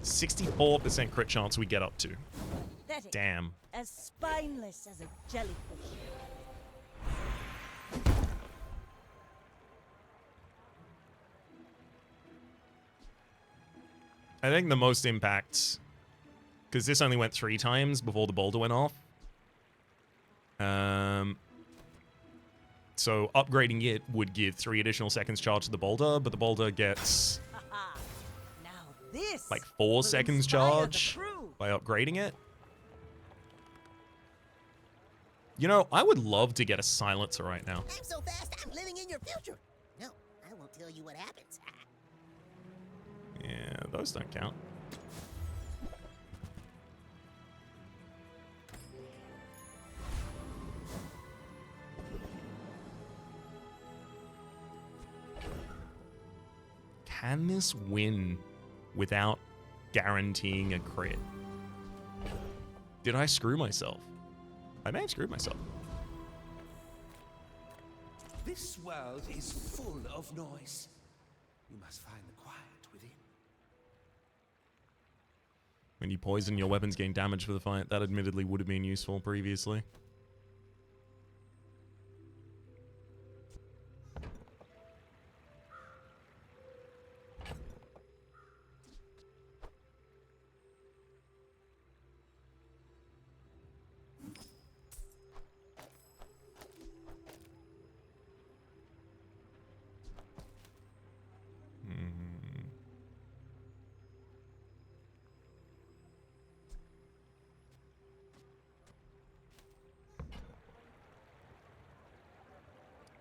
.64% crit chance we get up to. Pathetic. Damn. As spineless as a jellyfish. I think the most impact, because this only went 3 times before the boulder went off. So upgrading it would give 3 additional seconds charge to the boulder, but the boulder gets Now this like 4 seconds charge by upgrading it. You know, I would love to get a silencer right now. I'm so fast, I'm living in your future. No, I won't tell you what happens. Yeah, those don't count. Can this win without guaranteeing a crit? Did I screw myself? I may have screwed myself. This world is full of noise. You must find the quiet within. When you poison, your weapons gain damage for the fight. That admittedly would have been useful previously.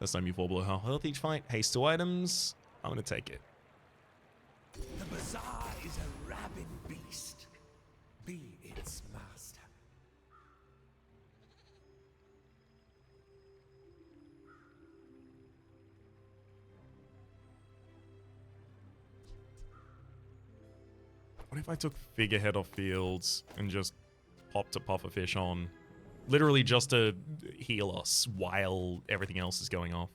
First time you fall below half health each fight. Haste 2 items. I'm gonna take it. The Bazaar is a rabid beast. Be its master. What if I took Figurehead off fields and just popped a pufferfish on? Literally just to heal us while everything else is going off.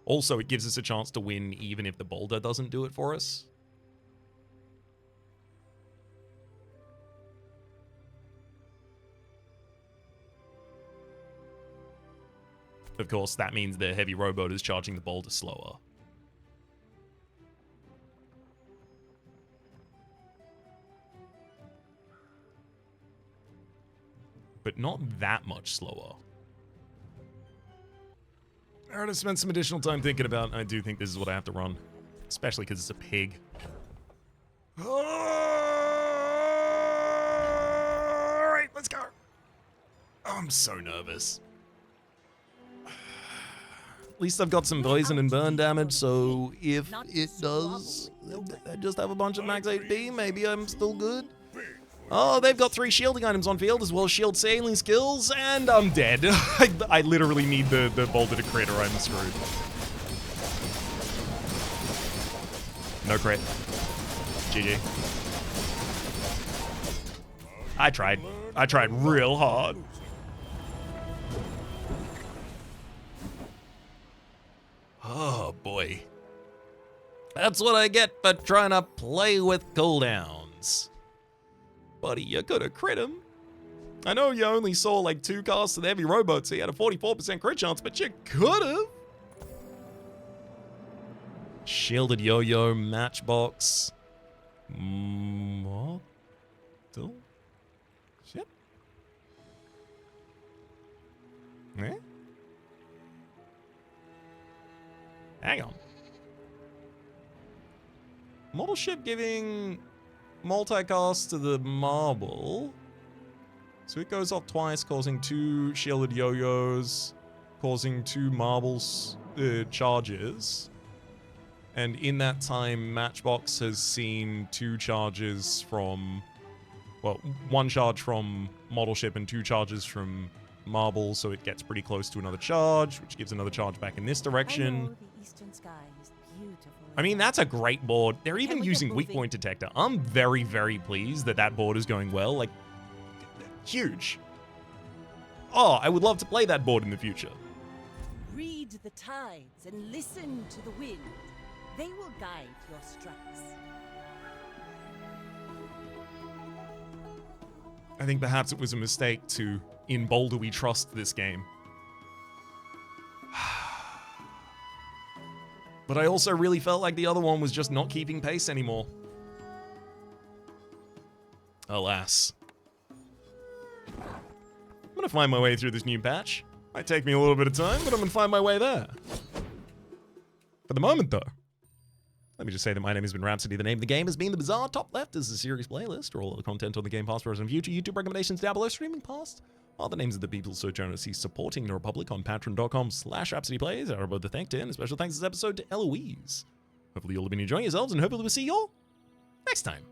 Also, it gives us a chance to win even if the boulder doesn't do it for us. Of course, that means the heavy rowboat is charging the boulder slower. But not that much slower. Alright, I've spent some additional time thinking about it. I do think this is what I have to run. Especially because it's a pig. Alright, let's go. I'm so nervous. At least I've got some poison and burn damage, so if it does, I just have a bunch of max HP, maybe I'm still good. Oh, they've got 3 shielding items on field, as well as shield sailing skills, and I'm dead. I literally need the boulder to crit or I'm screwed. No crit. GG. I tried. I tried real hard. Oh, boy. That's what I get for trying to play with cooldowns. Buddy, you could have crit him. I know you only saw like 2 casts of the heavy rowboat, so you had a 44% crit chance, but you could have. Shielded yo-yo, matchbox. What? Shit. Eh? Hang on. Model ship giving multicast to the marble. So it goes off twice, causing 2 shielded yo-yos, causing 2 marbles charges. And in that time, Matchbox has seen 2 charges from, well, 1 charge from model ship and 2 charges from marble, so it gets pretty close to another charge, which gives another charge back in this direction. I know the eastern sky is beautiful. I mean, that's a great board. They're even using weak point detector. I'm very, very pleased that that board is going well. Like, huge. Oh, I would love to play that board in the future. Read the tides and listen to the wind. They will guide your strikes. I think perhaps it was a mistake to, in Boulder We Trust this game. But I also really felt like the other one was just not keeping pace anymore. Alas. I'm gonna find my way through this new patch. Might take me a little bit of time, but I'm gonna find my way there. For the moment, though, let me just say that my name has been Rhapsody. The name of the game has been The Bazaar. Top left is the series playlist, or all the content on the Game Pass, present and future. YouTube recommendations down below. Streaming past are the names of the people so generously supporting the Republic on patreon.com/RhapsodyPlays. I would to thank to, and a special thanks this episode to Eloise. Hopefully you'll have been enjoying yourselves, and hopefully we'll see you all next time.